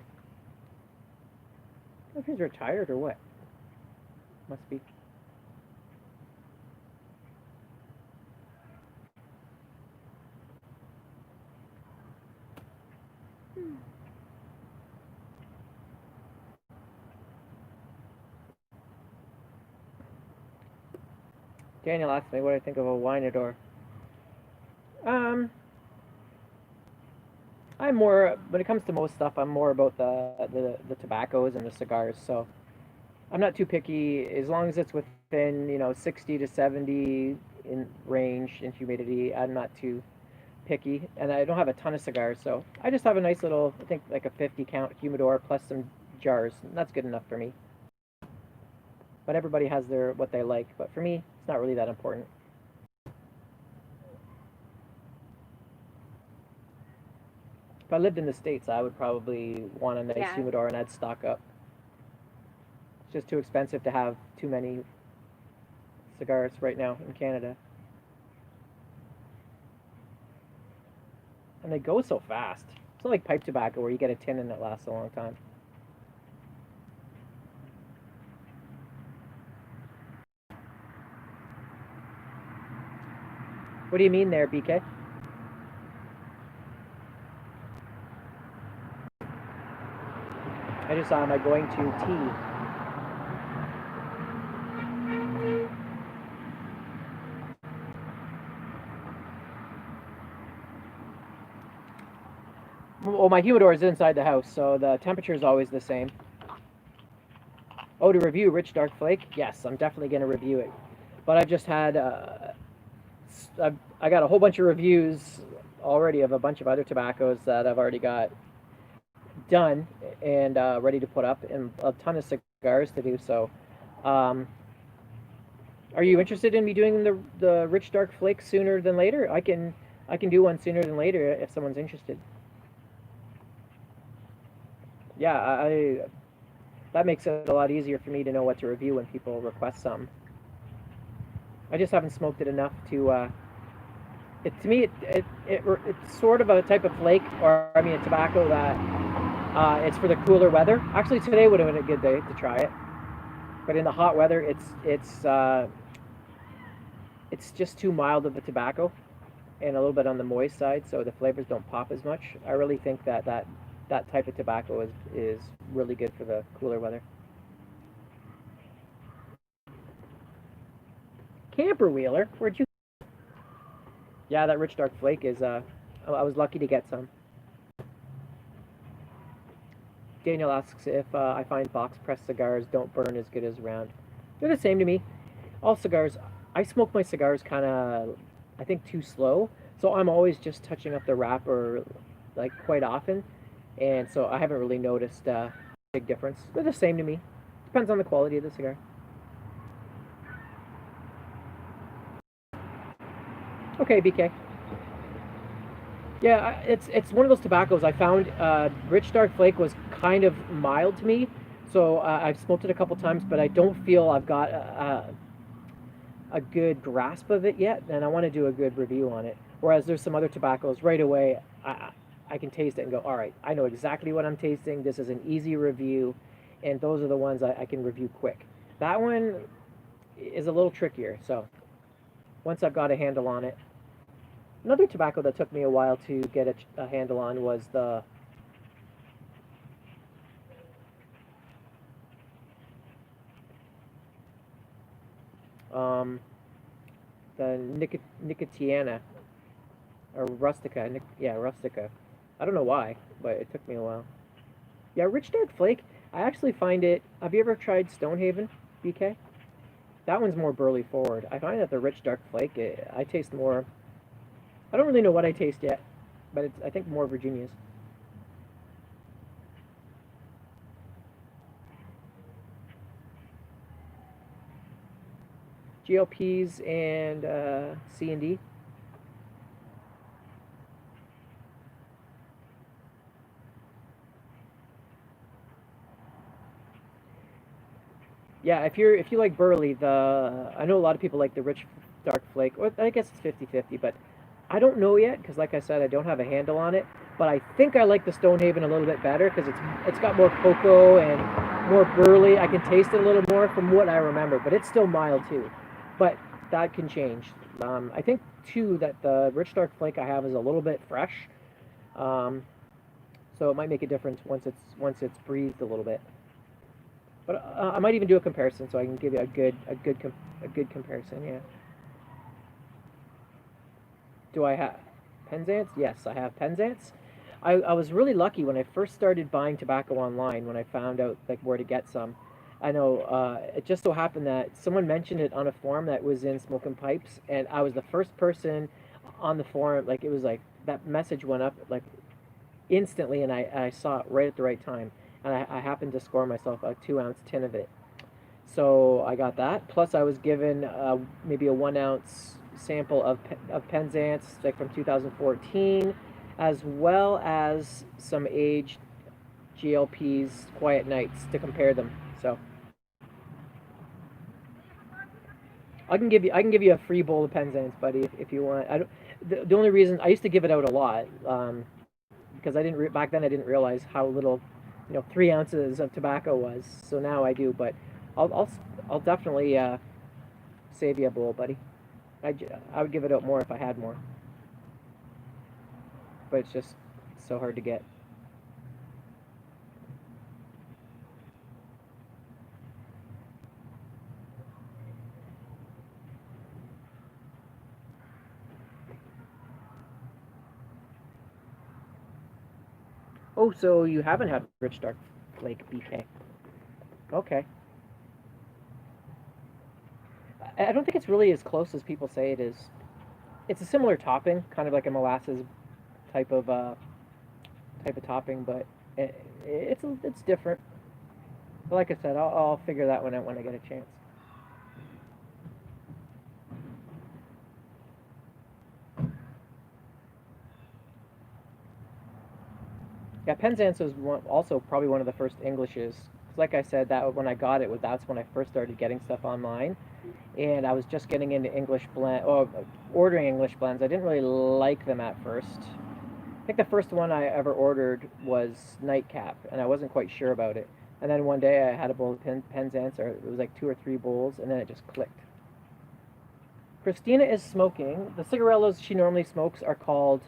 don't know if he's retired or what. Must be. Daniel asked me what I think of a Wynador. I'm more when it comes to most stuff. I'm more about the tobaccos and the cigars. So I'm not too picky as long as it's within 60 to 70 in range in humidity. I'm not too picky, and I don't have a ton of cigars, so I just have a nice little, I think like a 50 count humidor plus some jars. And that's good enough for me. But everybody has their what they like. But for me, it's not really that important. If I lived in the States, I would probably want a nice Yeah. humidor and I'd stock up. It's just too expensive to have too many cigars right now in Canada. And they go so fast. It's not like pipe tobacco where you get a tin and it lasts a long time. What do you mean there, BK? I just saw, am I going to tea? Well, my humidor is inside the house, so the temperature is always the same. Oh, to review Rich Dark Flake? Yes, I'm definitely going to review it. But I've just had, I got a whole bunch of reviews already of a bunch of other tobaccos that I've already got done and ready to put up, and a ton of cigars to do. So, are you interested in me doing the Rich Dark Flake sooner than later? I can do one sooner than later if someone's interested. Yeah, that makes it a lot easier for me to know what to review when people request something. I just haven't smoked it enough to. To me, it's sort of a type of flake, or I mean, a tobacco that it's for the cooler weather. Actually, today would have been a good day to try it, but in the hot weather, it's just too mild of a tobacco, and a little bit on the moist side, so the flavors don't pop as much. I really think that type of tobacco is really good for the cooler weather. Camper wheeler, where'd you? Yeah, that Rich Dark Flake is. I was lucky to get some. Daniel asks if I find box pressed cigars don't burn as good as round. They're the same to me. All cigars. I smoke my cigars kind of, I think, too slow. So I'm always just touching up the wrapper, like quite often, and so I haven't really noticed a big difference. They're the same to me. Depends on the quality of the cigar. Okay, BK. Yeah, it's one of those tobaccos I found. Rich Dark Flake was kind of mild to me, so I've smoked it a couple times, but I don't feel I've got a good grasp of it yet, and I want to do a good review on it. Whereas there's some other tobaccos right away, I can taste it and go, all right, I know exactly what I'm tasting. This is an easy review, and those are the ones I can review quick. That one is a little trickier, so once I've got a handle on it. Another tobacco that took me a while to get a handle on was um, the Nicotiana or Rustica. Yeah, Rustica. I don't know why, but it took me a while. Yeah, Rich Dark Flake. I actually find it. Have you ever tried Stonehaven, BK? That one's more burly forward. I find that the Rich Dark Flake, I taste more. I don't really know what I taste yet, but I think more Virginias. GLPs and C&D. Yeah, if you like Burley, I know a lot of people like the Rich Dark Flake. Or I guess it's 50-50, but I don't know yet because, like I said, I don't have a handle on it. But I think I like the Stonehaven a little bit better because it's got more cocoa and more burley. I can taste it a little more from what I remember, but it's still mild too. But that can change. I think too that the Rich Dark Flake I have is a little bit fresh, um, so it might make a difference once it's breathed a little bit. But I might even do a comparison so I can give you a good comparison. Yeah. Do I have Penzance? Yes, I have Penzance. I was really lucky when I first started buying tobacco online when I found out like where to get some. I know it just so happened that someone mentioned it on a forum that was in Smoking Pipes, and I was the first person on the forum. Like it was like that message went up like instantly, and I saw it right at the right time, and I happened to score myself a 2 ounce tin of it. So I got that. Plus, I was given maybe a 1 ounce sample of Penzance, like from 2014, as well as some aged GLP's Quiet Nights to compare them. So I can give you a free bowl of Penzance, buddy, if you want. I don't, the only reason I used to give it out a lot because back then I didn't realize how little 3 ounces of tobacco was. So now I do, but I'll I'll, I'll definitely save you a bowl, buddy. I would give it out more if I had more, but it's just so hard to get. Oh, so you haven't had Rich Dark Flake BK? Okay. I don't think it's really as close as people say it is. It's a similar topping, kind of like a molasses type of uh, type of topping, but it's different. But like I said, I'll figure that one out when I get a chance. Yeah, Penzance was also probably one of the first Englishes. 'Cause like I said, that when I got it, that's when I first started getting stuff online, and I was just getting into English blend or ordering English blends. I didn't really like them at first. I think the first one I ever ordered was Nightcap, and I wasn't quite sure about it. And then one day I had a bowl of Penzance, or it was like 2 or 3 bowls, and then it just clicked. Christina is smoking. The cigarillos she normally smokes are called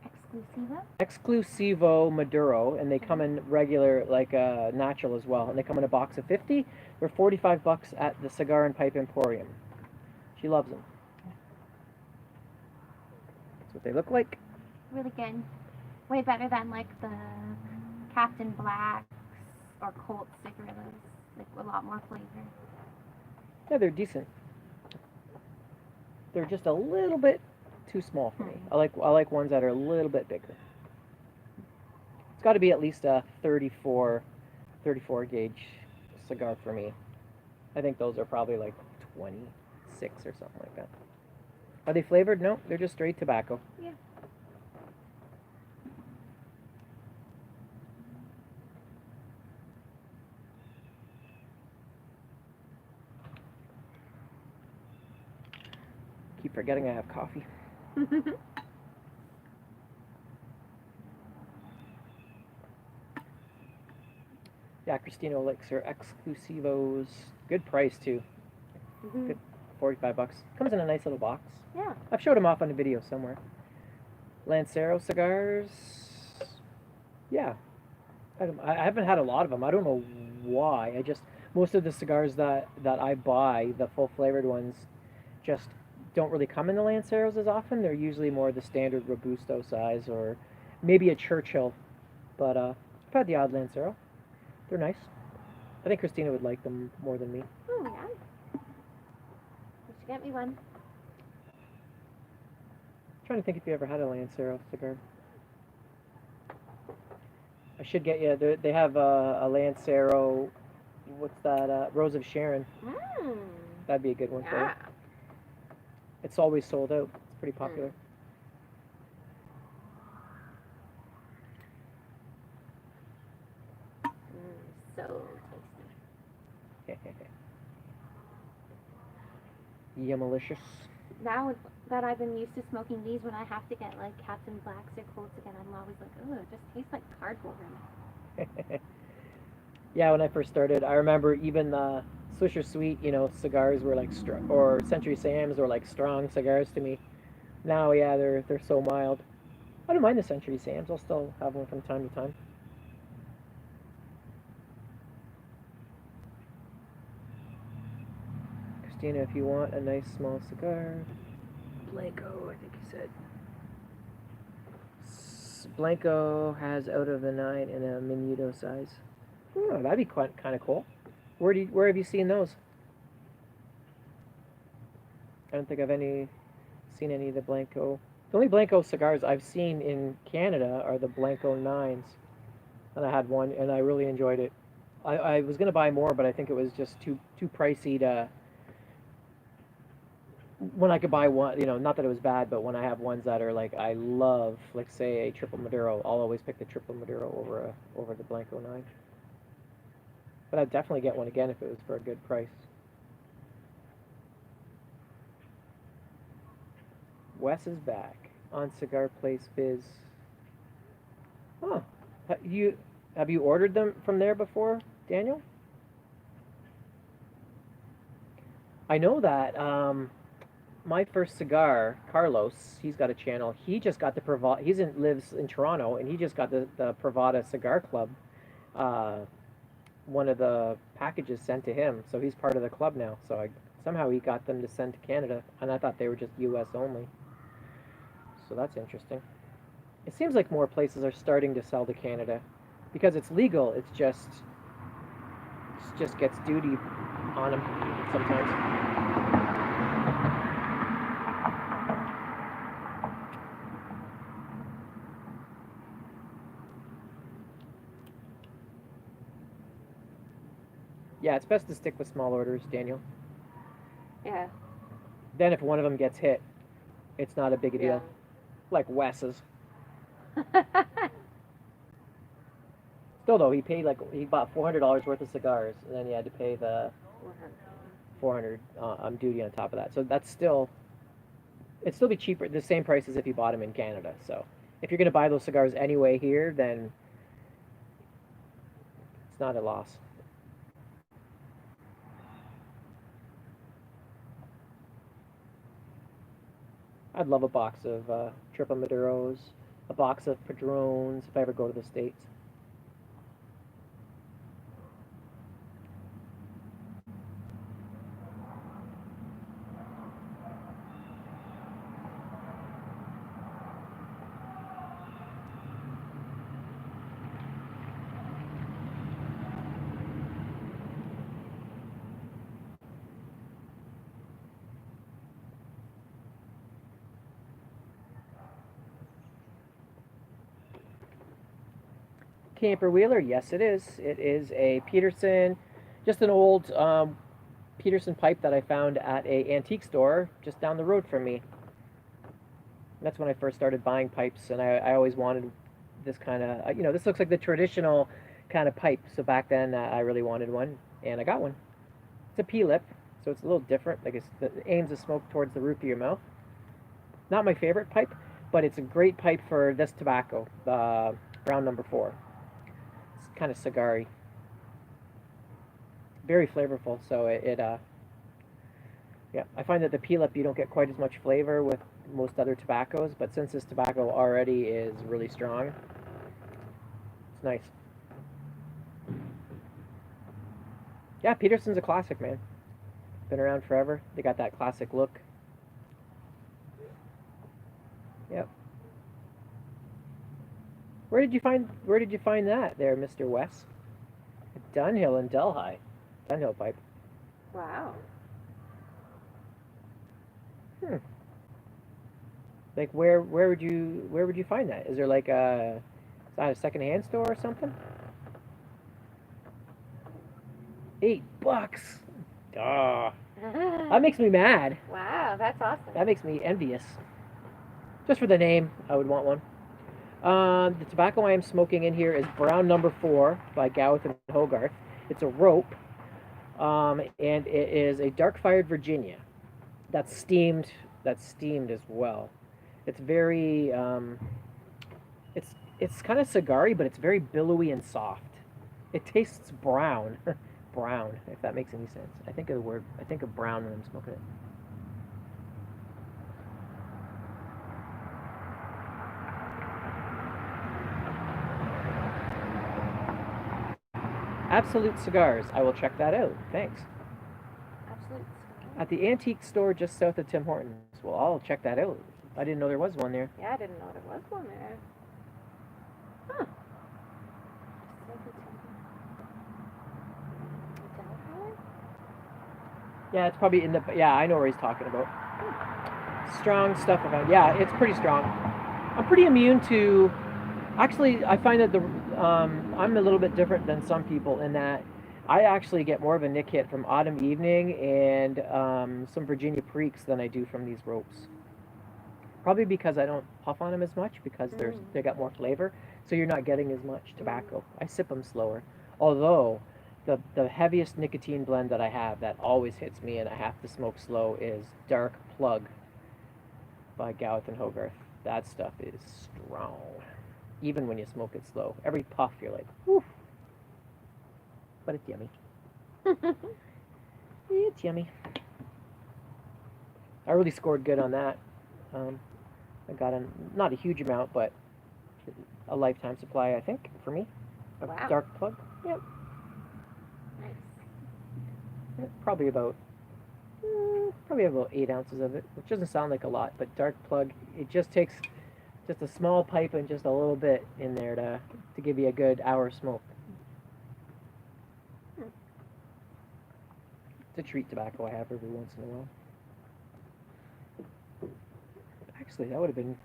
Exclusiva? Exclusivo Maduro, and they come in regular, like natural as well. And they come in a box of 50. They're $45 at the Cigar and Pipe Emporium. She loves them. That's what they look like. Really good. Way better than like the Captain Blacks or Colt cigarillos. Like a lot more flavor. Yeah, they're decent. They're just a little bit too small for me. I like ones that are a little bit bigger. It's got to be at least a 34 gauge cigar for me. I think those are probably like 26 or something like that. Are they flavored? No, they're just straight tobacco. Yeah. Keep forgetting I have coffee. Yeah, Christina likes her Exclusivos. Good price too. Good, $45. Comes in a nice little box. Yeah. I've showed them off on a video somewhere. Lancero cigars. Yeah, I haven't had a lot of them. I don't know why. Most of the cigars that I buy, the full flavored ones, just don't really come in the Lanceros as often. They're usually more the standard Robusto size or maybe a Churchill. But I've had the odd Lancero. They're nice. I think Christina would like them more than me. Oh yeah. You should get me one. I'm trying to think if you ever had a Lancero cigar. I should get you. They have a Lancero. What's that? Rose of Sharon. Mmm. That'd be a good one for you. Yeah. It's always sold out. It's pretty popular. So tasty. Yeah, malicious. Now that I've been used to smoking these, when I have to get like Captain Blacks or Colts again, I'm always like, oh, it just tastes like cardboard. Yeah, when I first started, I remember even the Swisher Sweet, cigars were like or Century Sam's were like strong cigars to me. Now, yeah, they're so mild. I don't mind the Century Sam's. I'll still have one from time to time. Christina, if you want a nice small cigar, Blanco, I think you said. Blanco has out of the nine in a minuto size. Oh, that'd be quite kind of cool. Where have you seen those? I don't think I've seen any of the Blanco. The only Blanco cigars I've seen in Canada are the Blanco nines, and I had one and I really enjoyed it. I was gonna buy more, but I think it was just too pricey to when I could buy one. Not that it was bad, but when I have ones that are like I love, like say a triple Maduro, I'll always pick the triple Maduro over the Blanco nine. But I'd definitely get one again if it was for a good price. Wes is back on Cigar Place Biz. Huh. Have you ordered them from there before, Daniel? I know that my first cigar, Carlos, he's got a channel. He just got the Pravada. Lives in Toronto, and he just got the Pravada Cigar Club. One of the packages sent to him, so he's part of the club now. So somehow he got them to send to Canada, and I thought they were just U.S. only. So that's interesting. It seems like more places are starting to sell to Canada because it's legal. It just gets duty on them sometimes. Yeah, it's best to stick with small orders, Daniel. Yeah. Then if one of them gets hit, it's not a big deal. Yeah. Like Wes's. Still though, he bought $400 worth of cigars, and then he had to pay the 400 duty on top of that. So it'd still be cheaper, the same price as if you bought them in Canada. So if you're gonna buy those cigars anyway here, then it's not a loss. I'd love a box of triple Maduros, a box of Padrones if I ever go to the States. Camper Wheeler, yes, it is. It is a Peterson, just an old Peterson pipe that I found at a antique store just down the road from me. That's when I first started buying pipes, and I always wanted this kind of, this looks like the traditional kind of pipe. So back then, I really wanted one, and I got one. It's a P-lip, so it's a little different. Like it aims the smoke towards the roof of your mouth. Not my favorite pipe, but it's a great pipe for this tobacco, Brown Number 4. Kind of cigar-y. Very flavorful, so yeah, I find that the P-lip you don't get quite as much flavor with most other tobaccos, but since this tobacco already is really strong, it's nice. Yeah, Peterson's a classic, man. Been around forever. They got that classic look. Yep. Where did you find that there, Mr. West? Dunhill and Delhi. Dunhill pipe. Wow. Like where would you find that? Is there like is that a secondhand store or something? $8. Ah. That makes me mad. Wow, that's awesome. That makes me envious. Just for the name, I would want one. The tobacco I am smoking in here is Brown Number 4 by Gowith and Hogarth. It's a rope, and it is a dark-fired Virginia. that's steamed. That's steamed as well. It's very it's kind of cigary, but it's very billowy and soft. It tastes brown, brown. If that makes any sense. I think of the word. I think of brown when I'm smoking it. Absolute Cigars. I will check that out. Thanks. Absolute. At the antique store just south of Tim Hortons. Well, I'll check that out. I didn't know there was one there. Yeah, I didn't know there was one there. Huh. Yeah, it's probably in the. Yeah, I know where he's talking about. Strong stuff about. Yeah, it's pretty strong. I'm pretty immune to. Actually, I find that I'm a little bit different than some people in that I actually get more of a nick hit from Autumn Evening and some Virginia Preaks than I do from these ropes. Probably because I don't puff on them as much because they got more flavor, so you're not getting as much tobacco. I sip them slower. Although the heaviest nicotine blend that I have that always hits me and I have to smoke slow is Dark Plug by Gowith and Hogarth. That stuff is strong. Even when you smoke it slow. Every puff you're like, whew. But it's yummy. It's yummy. I really scored good on that. I got not a huge amount, but a lifetime supply, I think, for me. Of Wow. Dark Plug. Yep. Nice. Probably about 8 ounces of it, which doesn't sound like a lot, but Dark Plug, it just takes just a small pipe and just a little bit in there to give you a good hour smoke. It's a treat tobacco I have every once in a while. Actually, that would have been.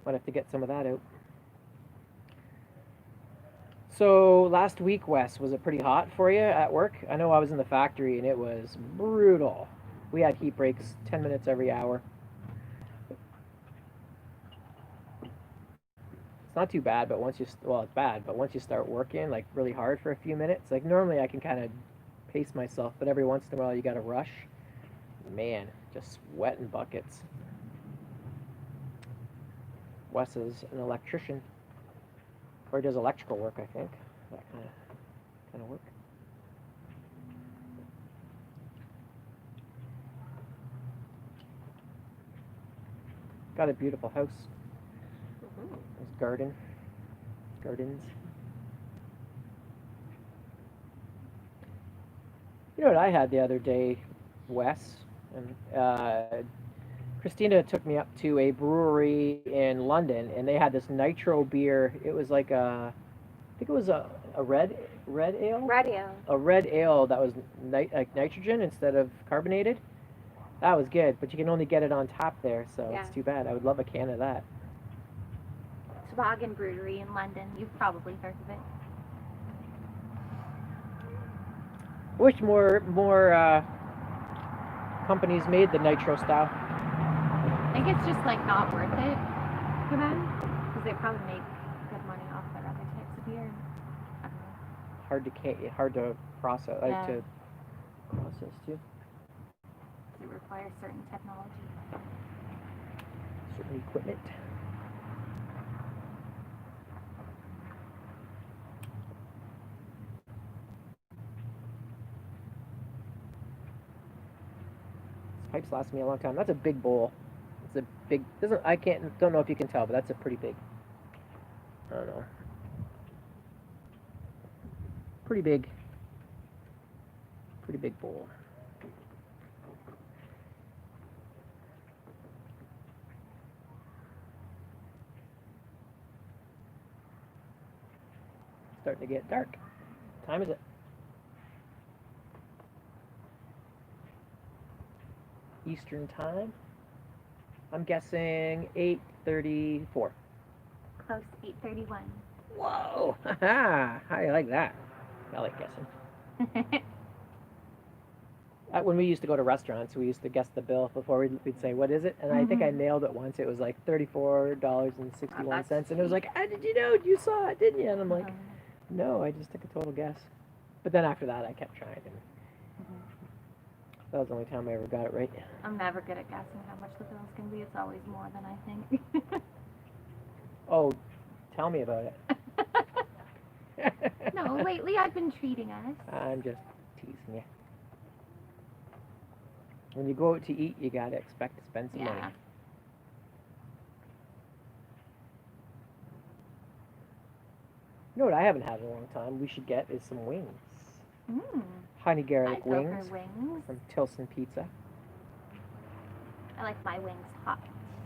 Might have to get some of that out. So last week, Wes, was it pretty hot for you at work? I know I was in the factory and it was brutal. We had heat breaks, 10 minutes every hour. It's not too bad, but once it's bad, but once you start working like really hard for a few minutes, like normally I can kind of pace myself, but every once in a while you got to rush. Man, just sweating buckets. Wes is an electrician, or does electrical work, I think. That kind of work. Got a beautiful house. There's gardens. You know what I had the other day, Wes? And Christina took me up to a brewery in London, and they had this nitro beer. It was like I think it was a red ale. Radio. A red ale that was like nitrogen instead of carbonated. That was good, but you can only get it on tap there, so Yeah. it's too bad. I would love a can of that. Toboggan Brewery in London. You've probably heard of it. I wish more companies made the nitro style. I think it's just like not worth it for them because they probably make good money off their other types of beer. I don't know. Hard to process. Yeah. To process too. It requires certain technology. Certain equipment. This pipes last me a long time. That's a big bowl. It's a big. Don't know if you can tell, but that's a pretty big. I don't know. Pretty big bowl. Starting to get dark. What time is it? Eastern time. I'm guessing 8:34. Close 8:31. Whoa! Haha! I like that. I like guessing. When we used to go to restaurants, we used to guess the bill before we'd say, "What is it?" And I think I nailed it once. It was like $34.61, and it was like, "How did you know? You saw it, didn't you?" And I'm like, "No, I just took a total guess." But then after that, I kept trying. And That was the only time I ever got it right. I'm never good at guessing how much the bill's gonna be. It's always more than I think. Oh, tell me about it. No, lately I've been treating us. I'm just teasing you. When you go out to eat, you gotta expect to spend some money. Yeah. You know what I haven't had in a long time? We should get is some wings. Mm. Honey garlic I go wings for wings. from Tilson Pizza. I like my wings hot.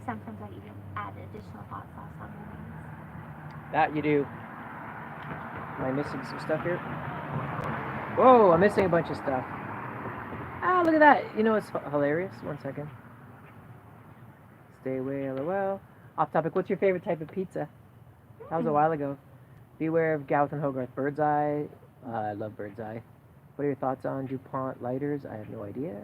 Sometimes I even add additional hot sauce on the wings. That you do. Am I missing some stuff here? Whoa, I'm missing a bunch of stuff. Ah, look at that. You know what's hilarious? 1 second. Stay away, lol. Off topic, what's your favorite type of pizza? That was a while ago. Beware of Gowth and Hogarth. Bird's Eye. I love Bird's Eye. What are your thoughts on DuPont lighters? I have no idea.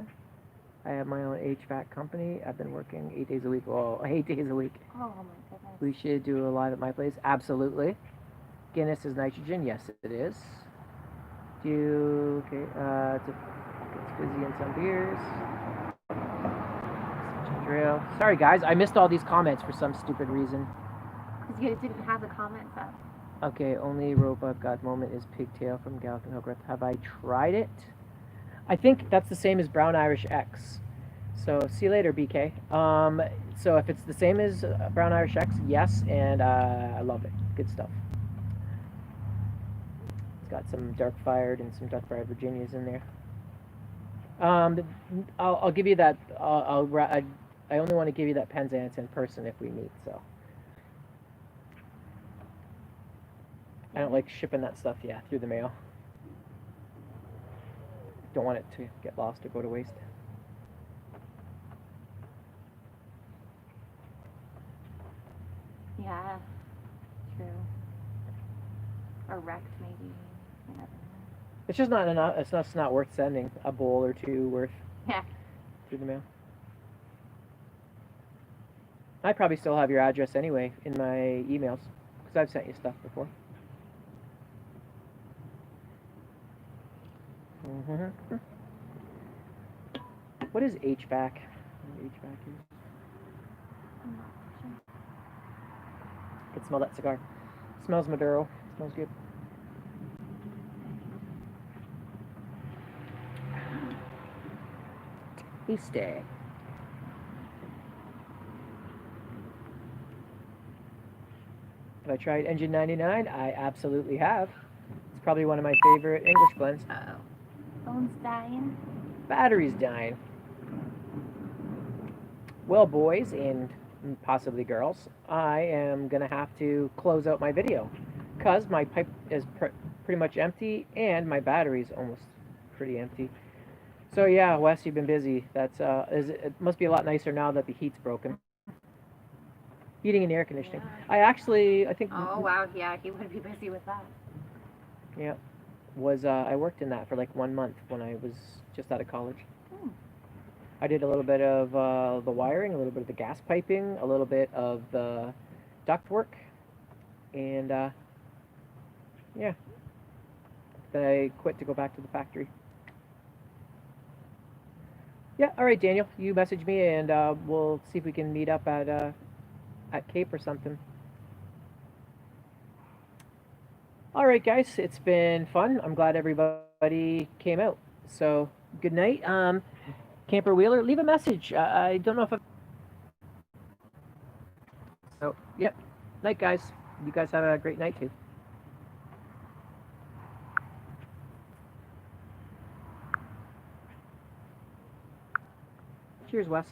I have my own HVAC company. I've been working 8 days a week. Oh, 8 days a week. Oh my goodness. We should do a live at my place. Absolutely. Guinness is nitrogen. Yes, it is. Do you... Okay, it's fizzy in some beers. Drill. Sorry, guys. I missed all these comments for some stupid reason. Because you didn't have the comments up. Okay, only robot god moment is pigtail from Gowth and Hogarth. Have I tried it? I think that's the same as Brown Irish X. So, see you later, BK. So if it's the same as Brown Irish X, yes, and I love it. Good stuff. It's got some dark fired and some dark fired Virginias in there. I'll give you that. I only want to give you that Penzance in person if we meet. So I don't like shipping that stuff, through the mail. Don't want it to get lost or go to waste. Yeah, true. Or wrecked, maybe. You never know. It's just not enough. It's not worth sending a bowl or two worth. Yeah. Through the mail. I probably still have your address anyway in my emails because I've sent you stuff before. Mm-hmm. What is HVAC? HVAC is. I'm not sure. I can smell that cigar. Smells Maduro. Smells good. Tasty. Have I tried Engine 99? I absolutely have. It's probably one of my favorite English blends. Uh-oh. Phone's dying. Battery's dying. Well, boys and possibly girls, I am going to have to close out my video because my pipe is pretty much empty and my battery's almost pretty empty. So yeah, Wes, you've been busy. That's it must be a lot nicer now that the heat's broken. Heating and air conditioning. Yeah. I think. Oh wow, yeah, he would be busy with that. Yeah, I worked in that for like 1 month when I was just out of college. Hmm. I did a little bit of the wiring, a little bit of the gas piping, a little bit of the duct work, and yeah. Then I quit to go back to the factory. Yeah, all right, Daniel. You message me, and we'll see if we can meet up at Cape or something. All right, guys. It's been fun. I'm glad everybody came out. So good night. Camper Wheeler, leave a message. I don't know if I've... So, yep. Night, guys. You guys have a great night, too. Cheers, Wes.